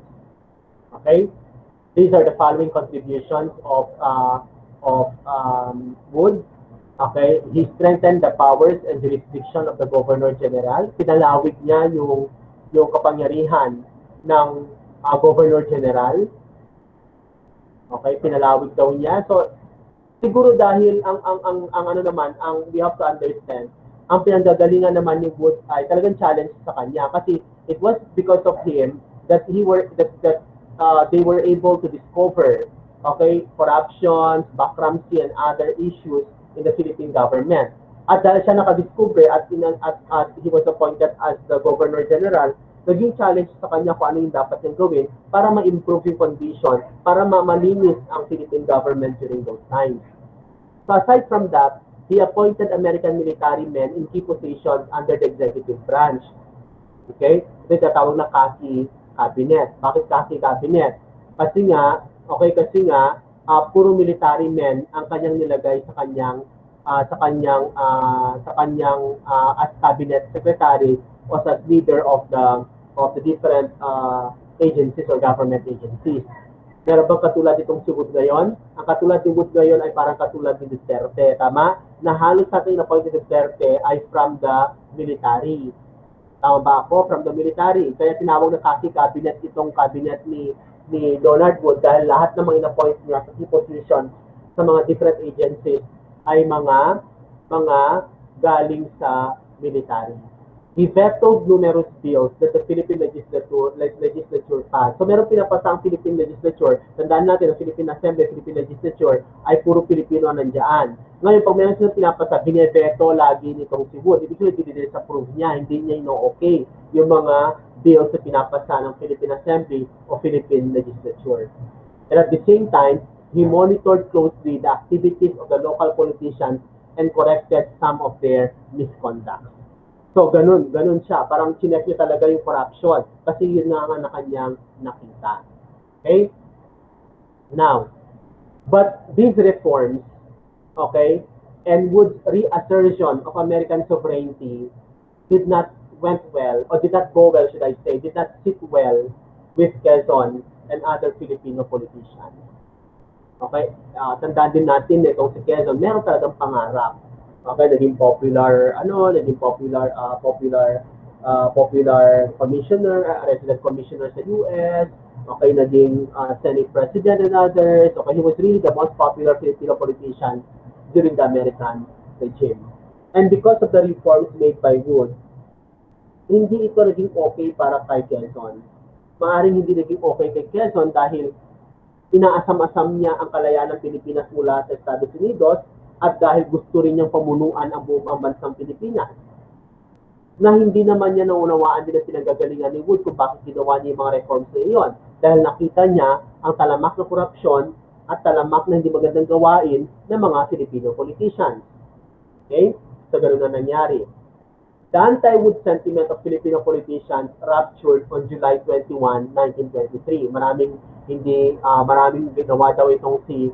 Okay, these are the following contributions of Wood. Okay, he strengthened the powers and jurisdiction of the Governor General. Pinalawig niya yung kapangyarihan ng Governor General. Okay, pinalawig daw niya. So siguro dahil ang ano naman, ang we have to understand, ang pinanggagalingan naman ni Wood ay talagang challenge sa kanya kasi it was because of him that they were able to discover, okay, corruption, bankruptcy, and other issues in the Philippine government. At dahil siya nakadiscover at he was appointed as the Governor General, naging challenge sa kanya kung ano yung dapat niyang gawin para ma-improve yung condition, para malinis ang Philippine government during those times. So aside from that, he appointed American military men in key positions under the executive branch. Okay? Ito tatawag na khaki cabinet. Bakit khaki cabinet? Kasi nga, puro military men ang kanyang nilagay sa kanyang as cabinet secretary o as leader of the different agencies or government agencies. Meron bang katulad itong si Wood ngayon? Ang katulad ni Wood ngayon ay parang katulad ni Duterte, tama? Na halos sa ating na-appointed Duterte ay from the military. Tama ba ako? From the military. Kaya tinawag na khaki cabinet itong cabinet ni Donald Wood dahil lahat ng mga in-appoint niya sa key position sa mga different agencies ay mga galing sa military. He vetoed numerous bills that the Philippine legislature passed. So meron pinapasa ang Philippine legislature. Tandaan natin, ang Philippine Assembly, Philippine legislature ay puro Pilipino nandiyan. Ngayon, pag meron silang pinapasa, bineveto lagi nitong si Wood. Ibig sabihin, dinidisapprove niya, hindi niya ino-okay yung mga bills na pinapasa ng Philippine Assembly o Philippine legislature. And at the same time, he monitored closely the activities of the local politicians and corrected some of their misconduct. So, ganun siya. Parang chinek niya talaga yung corruption kasi yun nga na kanyang nakita. Okay? Now, but these reforms, okay, and Wood's reassertion of American sovereignty did not go well, should I say, did not sit well with Quezon and other Filipino politicians. Okay? Tandaan din natin itong si Quezon, meron talagang pangarap. Okay, naging popular commissioner, resident commissioner sa US. Okay, naging Senate President and others. Okay, he was really the most popular Filipino politician during the American regime. And because of the reforms made by Wood, hindi ito naging okay para kay Quezon. Maaaring hindi naging okay kay Quezon dahil inaasam-asam niya ang kalayaan ng Pilipinas mula sa Estados Unidos at dahil gusto rin niyang pamunuan ang buong bansang Pilipinas. Na hindi naman niya naunawaan din ang pinanggagalingan ni Wood kung bakit ginawa niya yung mga reforms na iyon. Dahil nakita niya ang talamak na korupsyon at talamak na hindi magandang gawain ng mga Filipino politicians. Okay? So, ganun na nangyari. The anti-Wood sentiment of Filipino politicians ruptured on July 21, 1923. Maraming ginawa daw itong si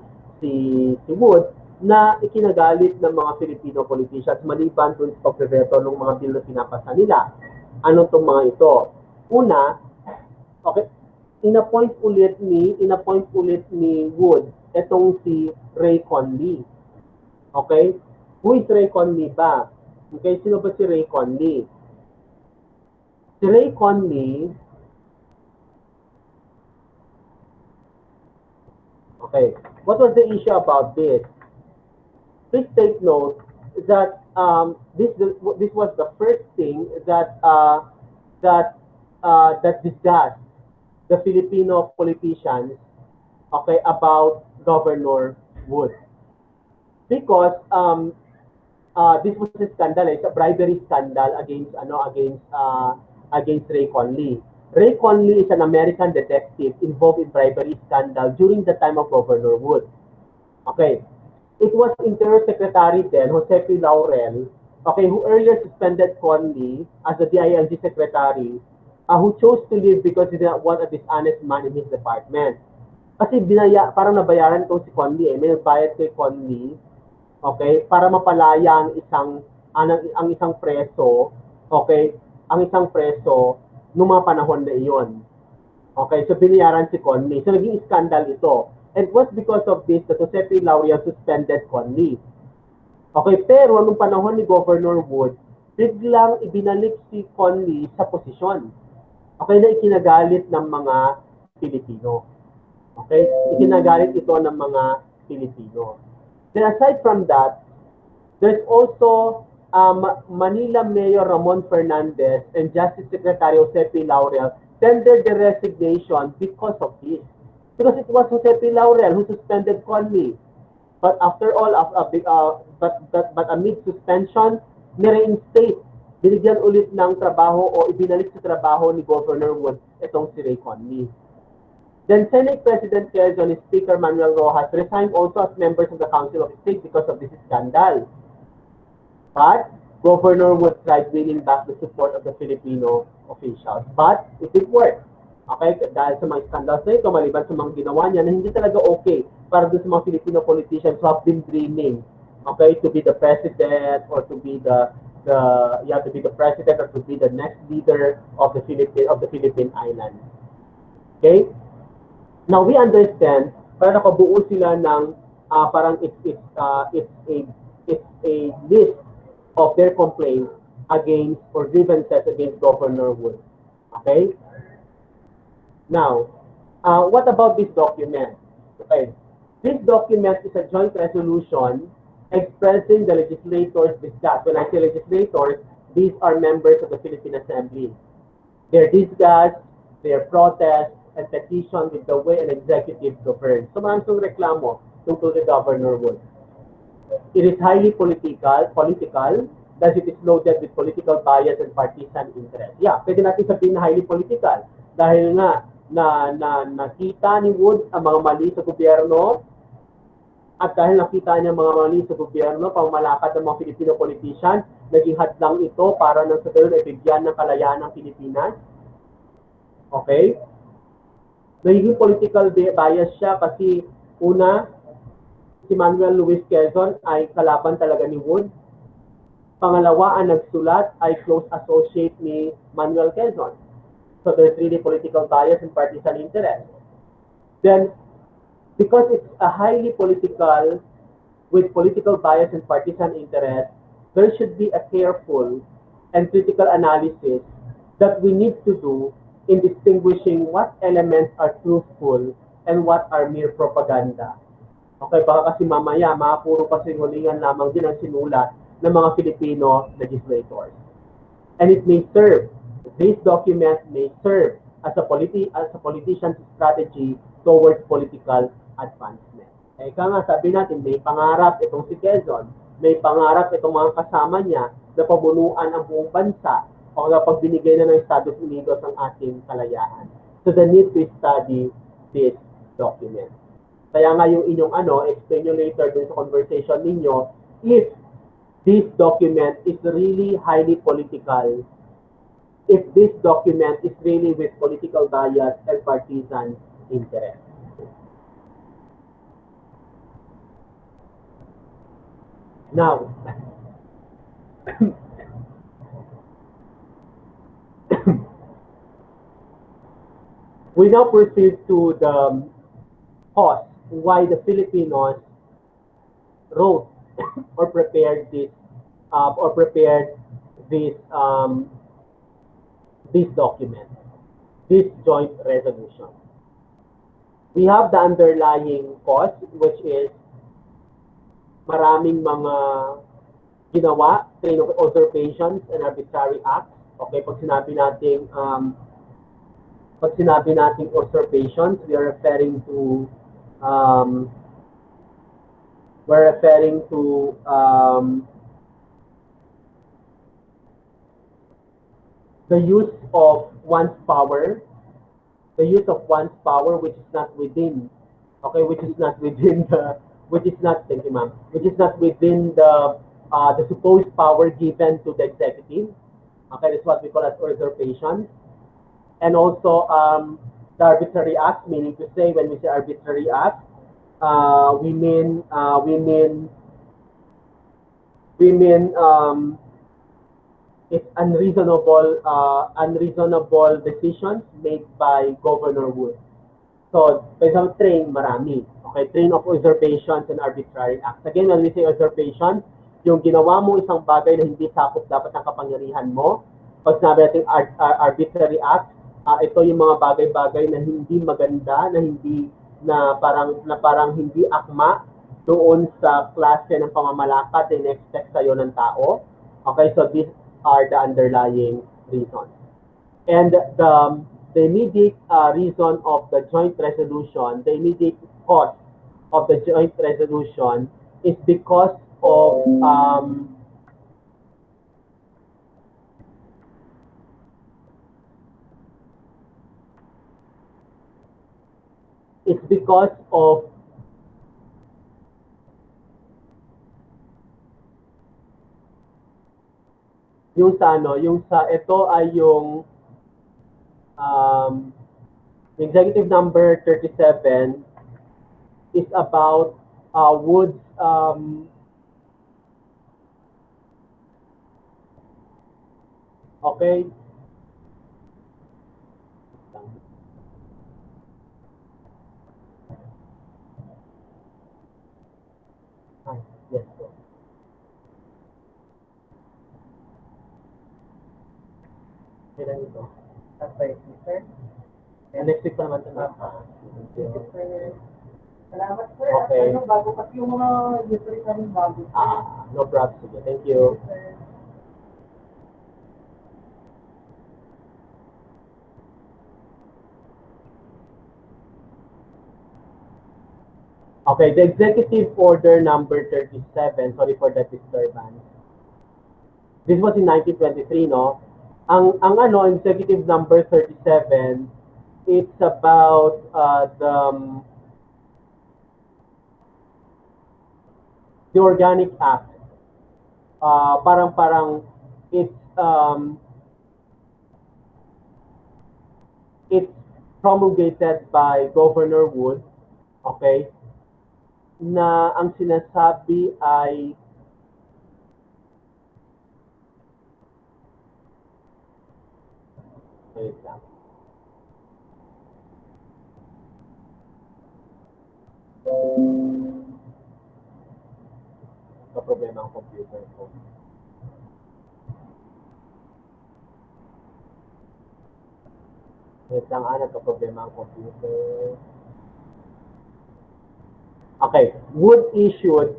Wood na ikinagalit ng mga Filipino politicians maliban dun sa pagreveto ng mga bill na pinapasa nila. Ano itong mga ito? Una, okay, inappoint ulit ni Wood itong si Ray Conley. Okay? Who is Ray Conley ba? Okay, sino ba si Ray Conley? Si Ray Conley, okay, what was the issue about this? Please take note that this was the first thing that discussed the Filipino politicians, okay, about Governor Wood, because this was a scandal, it's a bribery scandal against Ray Conley. Ray Conley is an American detective involved in bribery scandal during the time of Governor Wood. Okay. It was Interior Secretary then, Jose P. Laurel, okay, who earlier suspended Conley as the DILG Secretary, who chose to leave because he did not want a dishonest man in his department. Kasi parang nabayaran ko si Conley eh. May nagbayad kay Conley, okay, para mapalaya ang isang preso, okay, ang isang preso noong mga panahon na iyon. Okay, so binayaran si Conley. So naging scandal ito. And it was because of this that Jose P. Laurean suspended Conley. Okay, pero nung panahon ni Governor Wood, biglang ibinalik si Conley sa posisyon. Okay, na ikinagalit ng mga Pilipino. Okay, ikinagalit ito ng mga Pilipino. Then aside from that, there's also Manila Mayor Ramon Fernandez and Justice Secretary Jose P. Laurel tendered the resignation because of this. Because it was Jose P. Laurel who suspended Conley. But after all, but amid suspension, ni-reinstate, binigyan ulit ng trabaho o ibinalik sa trabaho ni Governor Wood itong si Ray Conley. Then Senate President Quezon and Speaker Manuel Rojas resigned also as members of the Council of State because of this scandal. But Governor Wood tried winning back the support of the Filipino officials. But it didn't work. Okay? Dahil sa mga scandals na ito, maliban sa mga ginawa niya na hindi talaga okay para doon sa mga Filipino politicians who have been dreaming, okay, to be the president or to be to be the president or to be the next leader of the Philippine island. Okay? Now we understand, para nakabuo sila ng parang it's a list of their complaints against or grievances against Governor Wood. Okay? Now, what about this document? Okay. This document is a joint resolution expressing the legislators' disgust. When I say legislators, these are members of the Philippine Assembly. Their disgust, their protest, and petition with the way an executive governs. So maraming reklamo tungkol kay Governor Wood. It is highly political, that it is loaded with political bias and partisan interest. Yeah, pwede natin sabihin na highly political dahil nga nakita ni Wood ang mga mali sa gobyerno at dahil nakita niya mga mali sa gobyerno, pamamalakad ng mga Filipino politician, naging hadlang ito para nang sa gayon ay bigyan ng kalayaan ng Pilipinas. Okay? Naging political bias siya kasi una, si Manuel Luis Quezon ay kalaban talaga ni Wood. Pangalawa, ang nagsulat ay close associate ni Manuel Quezon. So there's really political bias and partisan interest. Then, because it's a highly political, with political bias and partisan interest, there should be a careful and critical analysis that we need to do in distinguishing what elements are truthful and what are mere propaganda. Okay, baka kasi mamaya, puro kasinungalingan lamang din ang sinulat ng mga Filipino legislators. And it may serve, this document may serve as a politician's strategy towards political advancement. Kaya nga sabi natin, may pangarap itong si Quezon, may pangarap itong mga kasama niya na pabunuan ang buong bansa o kapag binigay na ng Estados Unidos ang ating kalayaan. So the need to study this document. Kaya nga yung inyong explain nyo later dun sa conversation ninyo, if this document is really highly political, if this document is really with political bias and partisan interest. Now, we now proceed to the cause why the Filipinos wrote or prepared this this document, this joint resolution. We have the underlying cause, which is maraming mga ginawa, train of usurpations and arbitrary acts. Okay, pag sinabi nating usurpations, we are referring to the use of one's power, which is not within, okay, which is not within which is not, thank you, ma'am, which is not within the supposed power given to the executive. Okay, that's what we call as usurpation. And also the arbitrary act, meaning to say, when we say arbitrary act, we mean it's unreasonable decisions made by Governor Wood. So, for example, train, marami. Okay, train of usurpations and arbitrary acts. Again, when we say usurpation, yung ginawa mo isang bagay na hindi sakop dapat ng kapangyarihan mo. Pag sinabi natin arbitrary act, ito yung mga bagay-bagay na hindi maganda, na parang hindi akma doon sa klase ng pamamalakad na in-expect sa'yo ng tao. Okay, so these are the underlying reasons. And the immediate reason of the joint resolution, the immediate cause of the joint resolution is because of ito ay yung executive number 37 is about Wood's okay. Yes. Kailan ito? Sir. Next week pa naman ito. Salamat, sir. Okay. At bago kasi yung mga usually kami bago. No problem. Sige. Thank you. Sir. Okay, the executive order number 37, sorry for that disturbance. This was in 1923, no? Ang executive number 37, it's about the Organic Act. It's promulgated by Governor Wood, okay? Na ang sinasabi ay wait lang. Problema ang computer ko. Wait lang, nagka-problema ang computer. Okay, Wood issued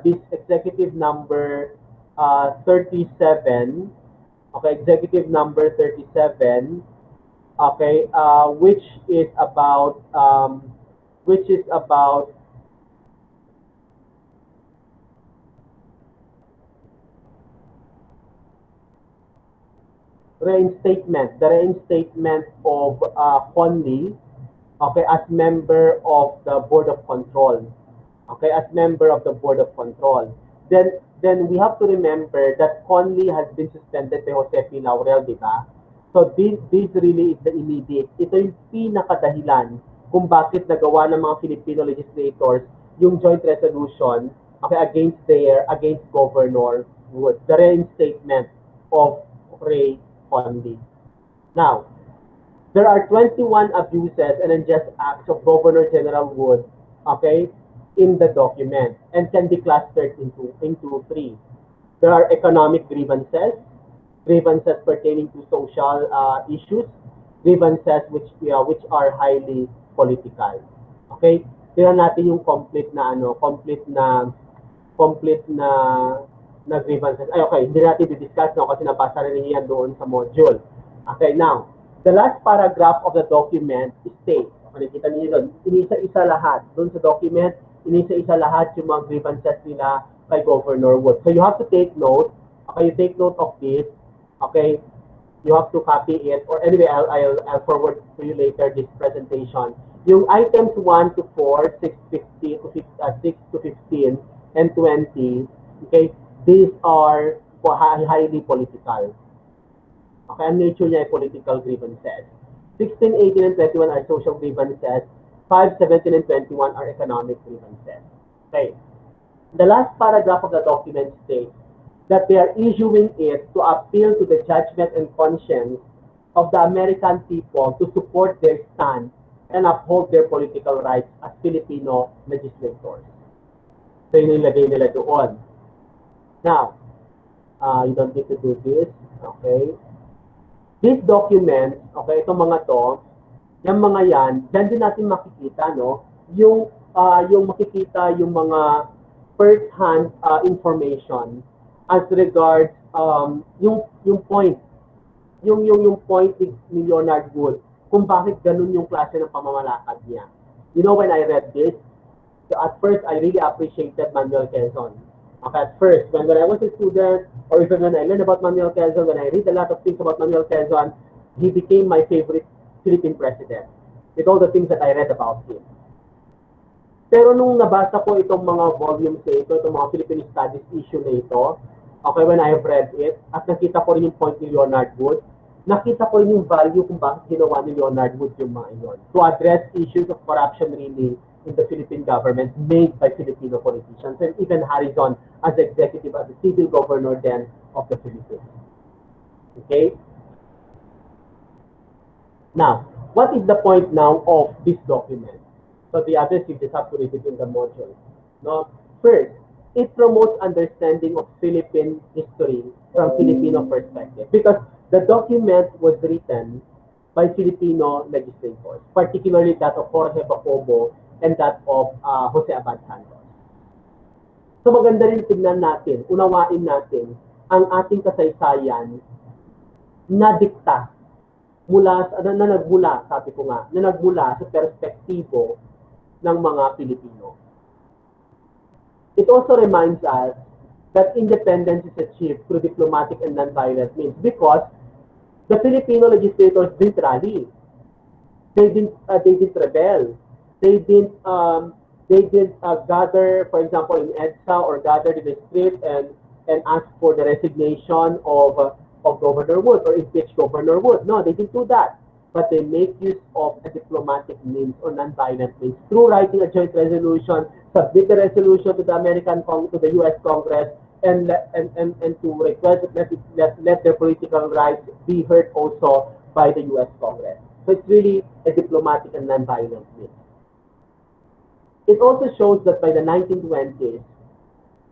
this executive number 37, okay, executive number 37, okay, which is about the reinstatement of Conley, okay, as member of the Board of Control. Okay, as member of the Board of Control. Then we have to remember that Conley has been suspended by Jose P. Laurel, di ba? So this really is the immediate. Ito yung pinakadahilan kung bakit nagawa ng mga Filipino legislators yung joint resolution, okay, against Governor Wood, the reinstatement of Ray Conley. Now, there are 21 abuses and unjust acts of Governor General Wood, okay, in the document and can be clustered into three. There are economic grievances pertaining to social issues, grievances which are highly political. Okay? Tingnan natin yung complete na grievances. Ay, okay, hindi natin i-discuss, no, kasi nabasa rin yan doon sa module. Okay, now, the last paragraph of the document states, nakikita niyo doon, inisa-isa lahat. Doon sa document, inisa-isa lahat yung mga grievances nila kay Governor Wood. So you have to take note, okay, you take note of this, okay, you have to copy it, or anyway, I'll forward to you later this presentation. Yung items 1 to 4, 6 to 15, and 20, okay, these are highly political. Okay, ang nature niya ay political grievances. 16, 18, and 21 are social grievances. 5, 17, and 21 are economic grievances. Okay. The last paragraph of the document states that they are issuing it to appeal to the judgment and conscience of the American people to support their stand and uphold their political rights as Filipino legislators. So yun yung ilagay nila doon. Now, you don't need to do this. Okay. These documents, okay, itong mga to, yung mga yan, dyan din natin makikita, no, yung makikita yung mga first-hand information as regards yung point, yung point ni Leonard Wood, kung bakit ganun yung klase ng pamamalakad niya. You know, when I read this, so at first, I really appreciated Manuel Quezon. Okay, at first, when I was a student, or even when I learned about Manuel Quezon, when I read a lot of things about Manuel Quezon, he became my favorite Philippine president with all the things that I read about him. Pero nung nabasa ko itong mga volumes na ito, itong mga Philippine Studies issue na ito, okay, when I have read it, at nakita ko rin yung point ni Leonard Wood, nakita ko rin yung value kung bakit ginawa ni Leonard Wood yung mga iyon. To address issues of corruption really in the Philippine government made by Filipino politicians, and even Harrison as executive, as the civil governor then of the Philippines. Okay? Now, what is the point now of this document? So the others, you just have to read it in the module. No? First, it promotes understanding of Philippine history from Filipino perspective, because the document was written by Filipino legislators, particularly that of Jorge Bacobo and that of Jose Abad Santos. So maganda rin tignan natin, unawain natin ang ating kasaysayan na dikta mula na nagmula, sabi ko nga, na nagmula sa perspektibo ng mga Pilipino. It also reminds us that independence is achieved through diplomatic and non-violent means, because the Filipino legislators didn't rally. They didn't rebel. They didn't gather, for example, in EDSA, or gather in the street and ask for the resignation of Governor Wood or impeach Governor Wood. No, they didn't do that. But they make use of a diplomatic means or non-violent means through writing a joint resolution, submit the resolution to the U.S. Congress, and to request that let their political rights be heard also by the U.S. Congress. So it's really a diplomatic and non-violent means. It also shows that by the 1920s,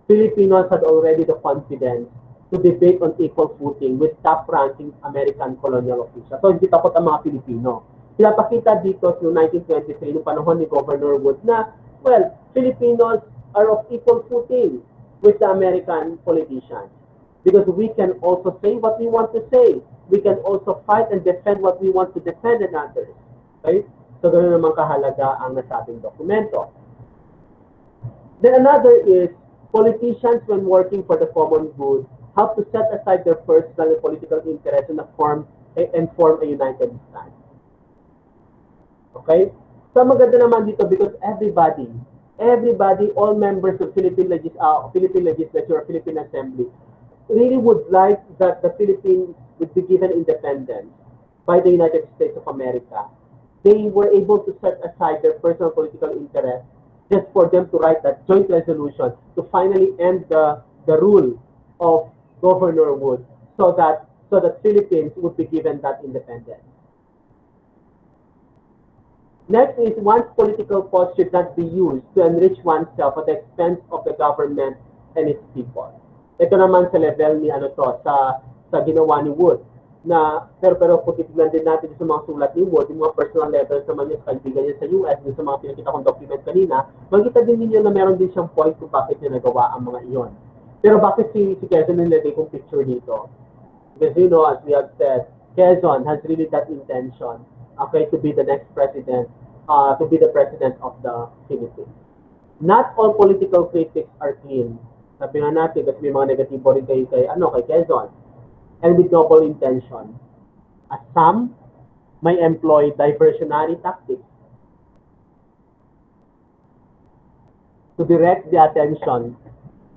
Filipinos had already the confidence to debate on equal footing with top-ranking American colonial officials. So hindi takot ang mga Pilipino. Pinapakita dito noong 1923, noong panahon ni Governor Wood, na, well, Filipinos are of equal footing with the American politicians, because we can also say what we want to say. We can also fight and defend what we want to defend in others. Okay? So ganoon naman kahalaga ang nasabing dokumento. Then another is, politicians, when working for the common good, have to set aside their personal and political interests and form a united stand. Okay? So maganda naman dito, because everybody, all members of Philippine Legislature or Philippine Assembly really would like that the Philippines would be given independence by the United States of America. They were able to set aside their personal political interests just for them to write that joint resolution to finally end the rule of Governor Wood, so that Philippines would be given that independence. Next is, one's political post should not be used to enrich oneself at the expense of the government and its people. Ito naman sa level ni sa ginawa ni Wood, na pero kung titignan din natin sa mga sulat ni Wood, yung mga personal letters naman niya sa kaibigan niya sa US, sa mga pinakita kong document kanina, makita din ninyo na meron din siyang point kung bakit niya nagawa ang mga iyon. Pero bakit si Quezon nilagay kong picture dito? Because as we have said, Quezon has really that intention, okay, to be the next president, to be the president of the Philippines. Not all political critics are clean. Sabi nga natin, kasi may mga negatibo rin kay Quezon. And with noble intention. As some may employ diversionary tactics to direct the attention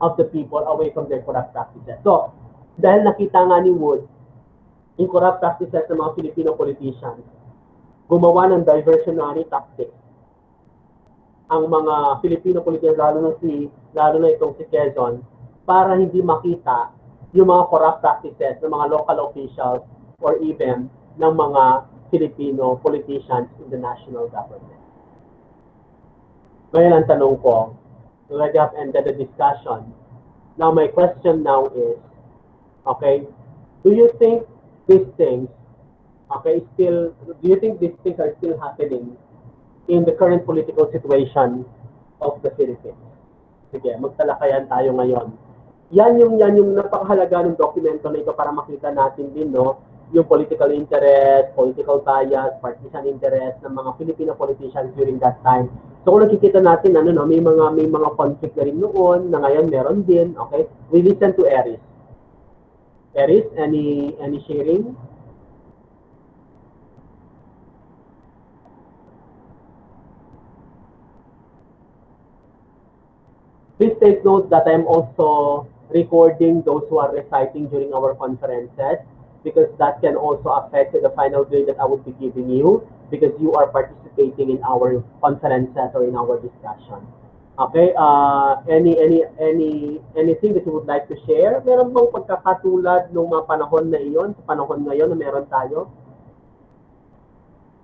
of the people away from their corrupt practices. So, dahil nakita nga ni Wood yung corrupt practices ng mga Filipino politicians, gumawa ng diversionary tactics ang mga Filipino politicians, lalo na itong si Quezon, para hindi makita yung mga corrupt practices ng mga local officials or even ng mga Filipino politicians in the national government. Ngayon ang tanong ko, we already have ended the discussion. Now my question now is, okay, do you think these things, do you think these things are still happening in the current political situation of the Philippines? Sige, magtalakayan tayo ngayon. Yan yung napakahalaga ng dokumento na ito para makita natin din, no, yung political interest, political bias, partisan interest ng mga Filipino politicians during that time. So kung nakikita natin, may mga conflict na rin noon, na ngayon meron din, okay? We listen to Eris. Eris, any sharing? Please take note that I'm also recording those who are reciting during our conferences, because that can also affect the final grade that I would be giving you, because you are participating in our conferences or in our discussion. Okay, anything that you would like to share? Meron bang pagkakatulad ng mga panahon na iyon, sa panahon ngayon na meron tayo?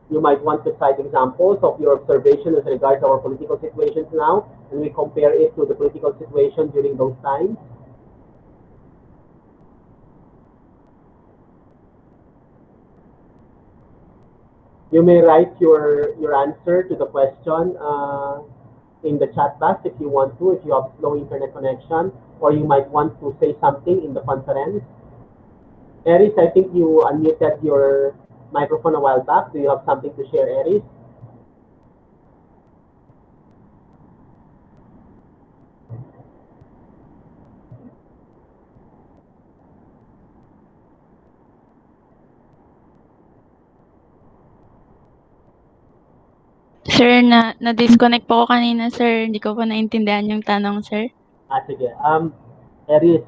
You might want to cite examples of your observation as regards our political situations now, and we compare it to the political situation during those times. You may write your answer to the question in the chat box if you want to, if you have slow internet connection, or you might want to say something in the conference. Eris, I think you unmuted your microphone a while back. Do you have something to share, Eris? Sir, na-disconnect po ako kanina, sir. Hindi ko po naintindihan yung tanong, sir. Sige. Eris,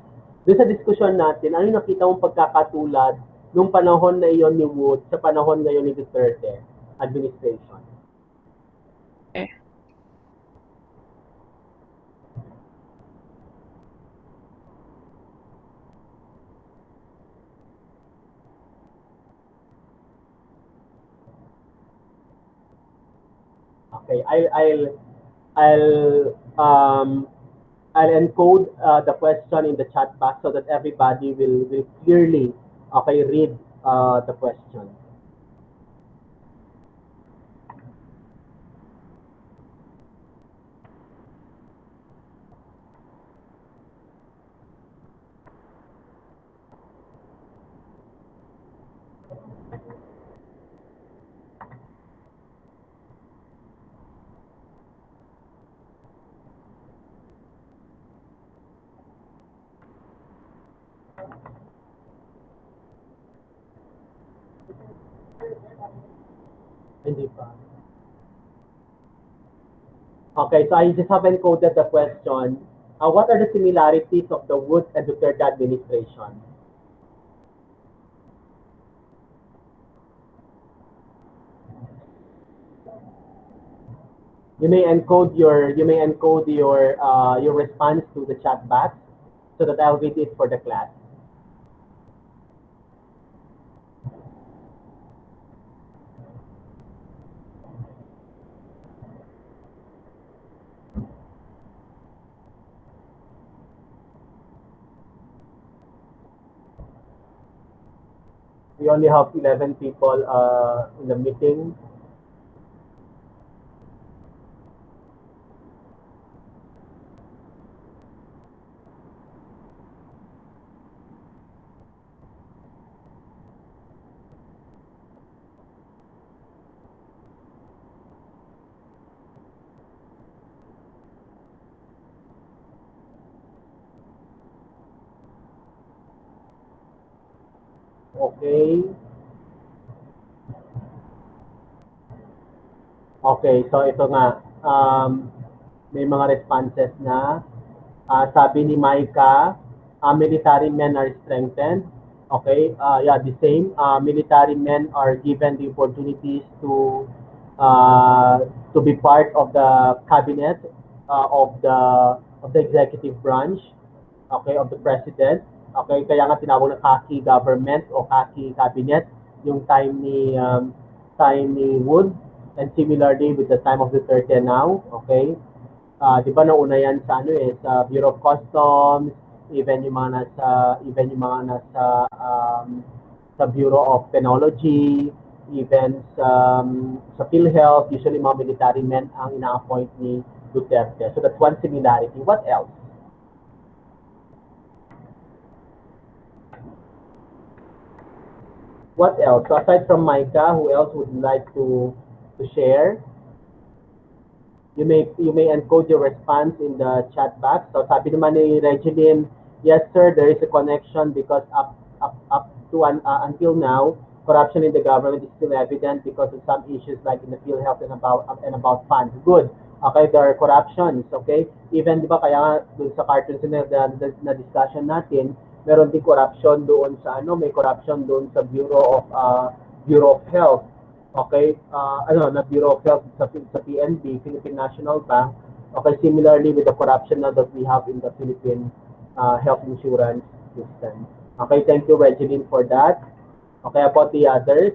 doon sa diskusyon natin, ano yung nakita mong pagkakatulad nung panahon na iyon ni Wood sa panahon ngayon ni Duterte administration? Okay, I'll encode the question in the chat box so that everybody will clearly read the question. Hindi pa. Okay, so I just have encoded the question. What are the similarities of the Wood and Duterte administration? You may encode your response to the chat box so that I'll read it for the class. We only have 11 people in the meeting. Okay. Okay, so ito nga. May mga responses na sabi ni Micah, military men are strengthened. Okay, yeah, the same. Military men are given the opportunities to be part of the cabinet of the executive branch, okay, of the president. Okay, kaya nga tinawag na khaki government o khaki cabinet yung time ni Wood, and similarly with the time of Duterte now. Okay, di ba nauna yan sa ano sa Bureau of Customs, even yung mga nasa sa Bureau of Penology, even sa PhilHealth, usually mga military men ang ina-appoint ni Duterte. So that's one similarity. What else? What else? So aside from Micah, who else would like to share? You may encode your response in the chat box. So sabi naman ni Regeline, yes sir, there is a connection because up to until now, corruption in the government is still evident because of some issues like in the field health and about funds. Good. Okay, there are corruptions, okay? Even, di ba, kaya nga dun sa cartoons na discussion natin, meron din corruption doon sa may corruption doon sa Bureau of Health. Okay, na Bureau of Health sa PNB, Philippine National Bank. Okay, similarly with the corruption now that we have in the Philippine health insurance system. Okay, thank you, Regeline, for that. Okay, about the others.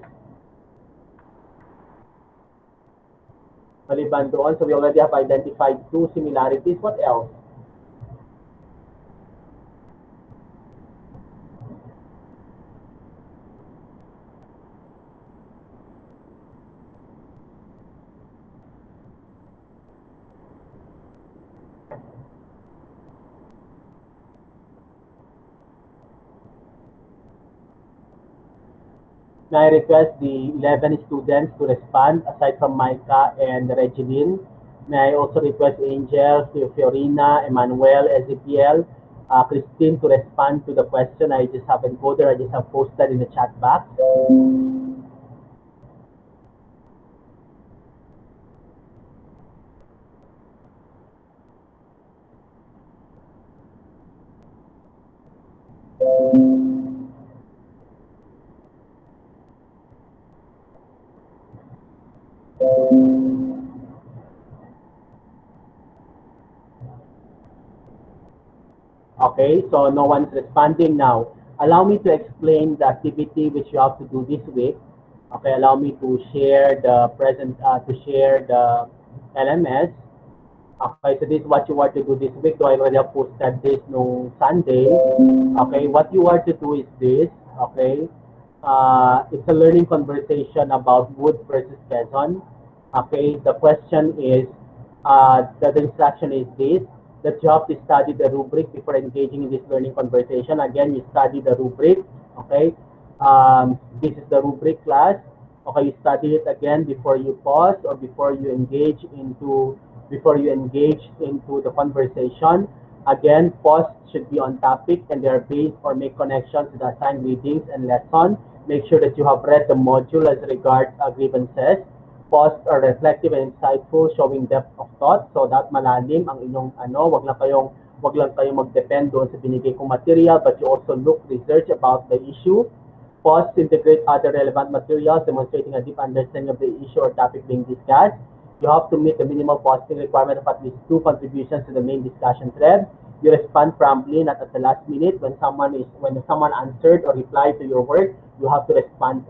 Maliban doon, so we already have identified 2 similarities. What else? May I request the 11 students to respond aside from Micah and Regeline. May I also request Angel, Fiorina, Emmanuel, Ezekiel, Christine to respond to the question I just have encoded, I just have posted in the chat box. Okay, so no one's responding now. Allow me to explain the activity which you have to do this week. Okay, allow me to share the LMS. Okay, so this is what you are to do this week. So I already have posted this no Sunday. Okay, what you are to do is this. Okay, it's a learning conversation about Wood versus Quezon. Okay, the question is, the instruction is this, that you have to study the rubric before engaging in this learning conversation. Again, you study the rubric. Okay, this is the rubric class. Okay, you study it again before you pause or before you engage into the conversation. Again, posts should be on topic and they are based or make connections to the assigned readings and lesson. Make sure that you have read the module as regards grievances. Posts are reflective and insightful, showing depth of thought. So that malalim ang inyong wag lang kayong mag-depend doon sa binigay kong material, but you also research about the issue. Posts integrate other relevant materials, demonstrating a deep understanding of the issue or topic being discussed. You have to meet the minimal posting requirement of at least 2 contributions to the main discussion thread. You respond promptly, not at the last minute. When someone answered or replied to your work, you have to respond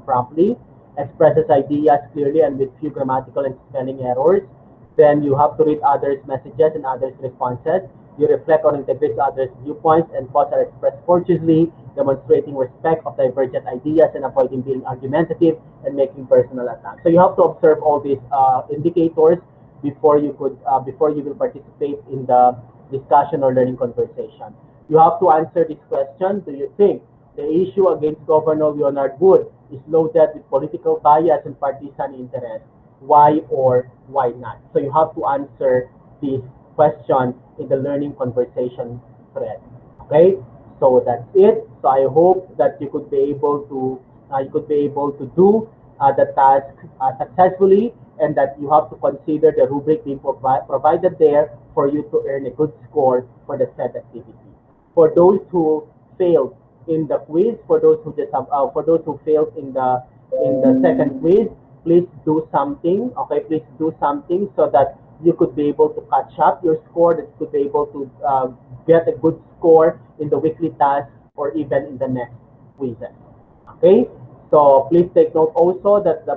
promptly. Expresses ideas clearly and with few grammatical and spelling errors. Then you have to read others' messages and others' responses. You reflect or integrate others' viewpoints and thoughts are expressed courteously, demonstrating respect of divergent ideas and avoiding being argumentative and making personal attacks. So you have to observe all these indicators before you will participate in the discussion or learning conversation. You have to answer this question. Do you think the issue against Governor Leonard Wood is loaded with political bias and partisan interest? Why or why not? So you have to answer this question in the learning conversation thread. Okay, so that's it. So I hope that you could be able to do the task successfully, and that you have to consider the rubric being provided there for you to earn a good score for the set activity. For those who failed in the quiz, for those who failed in the second quiz, please do something. Okay, please do something so that you could be able to catch up your score. That you could be able to get a good score in the weekly task or even in the next quizzes. Okay, so please take note also that the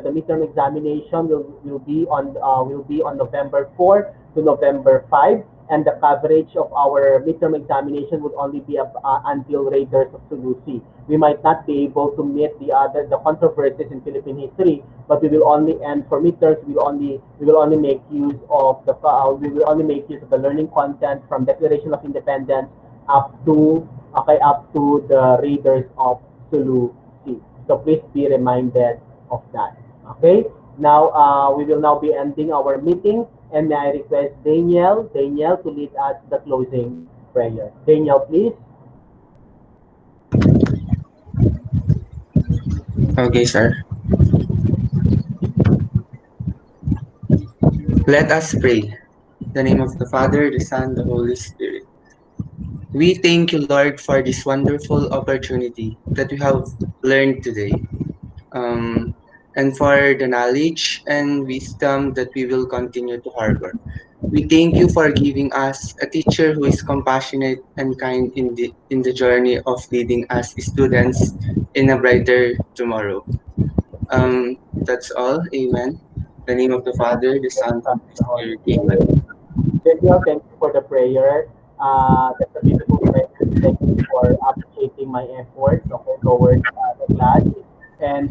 midterm examination will be on November 4 to November 5, and the coverage of our midterm examination would only be until Raiders of Tulusi. We might not be able to meet the controversies in Philippine history, but we will only end for midterms. We will only make use of the learning content from Declaration of Independence up to the Raiders of Sulu Sea. So please be reminded of that. Okay. Now we will now be ending our meeting, and may I request Daniel to lead us the closing prayer. Daniel, please. Okay, sir. Let us pray. In the name of the Father, the Son, the Holy Spirit. We thank you, Lord, for this wonderful opportunity that we have learned today. Um, and for the knowledge and wisdom that we will continue to harbor. We thank you for giving us a teacher who is compassionate and kind in the journey of leading us students in a brighter tomorrow. That's all. Amen. In the name of the Father, the Son, and the The Holy Spirit. Amen. Spirit. Daniel, thank you for the prayer. That's a beautiful prayer. Thank you for appreciating my efforts, okay, towards the class. And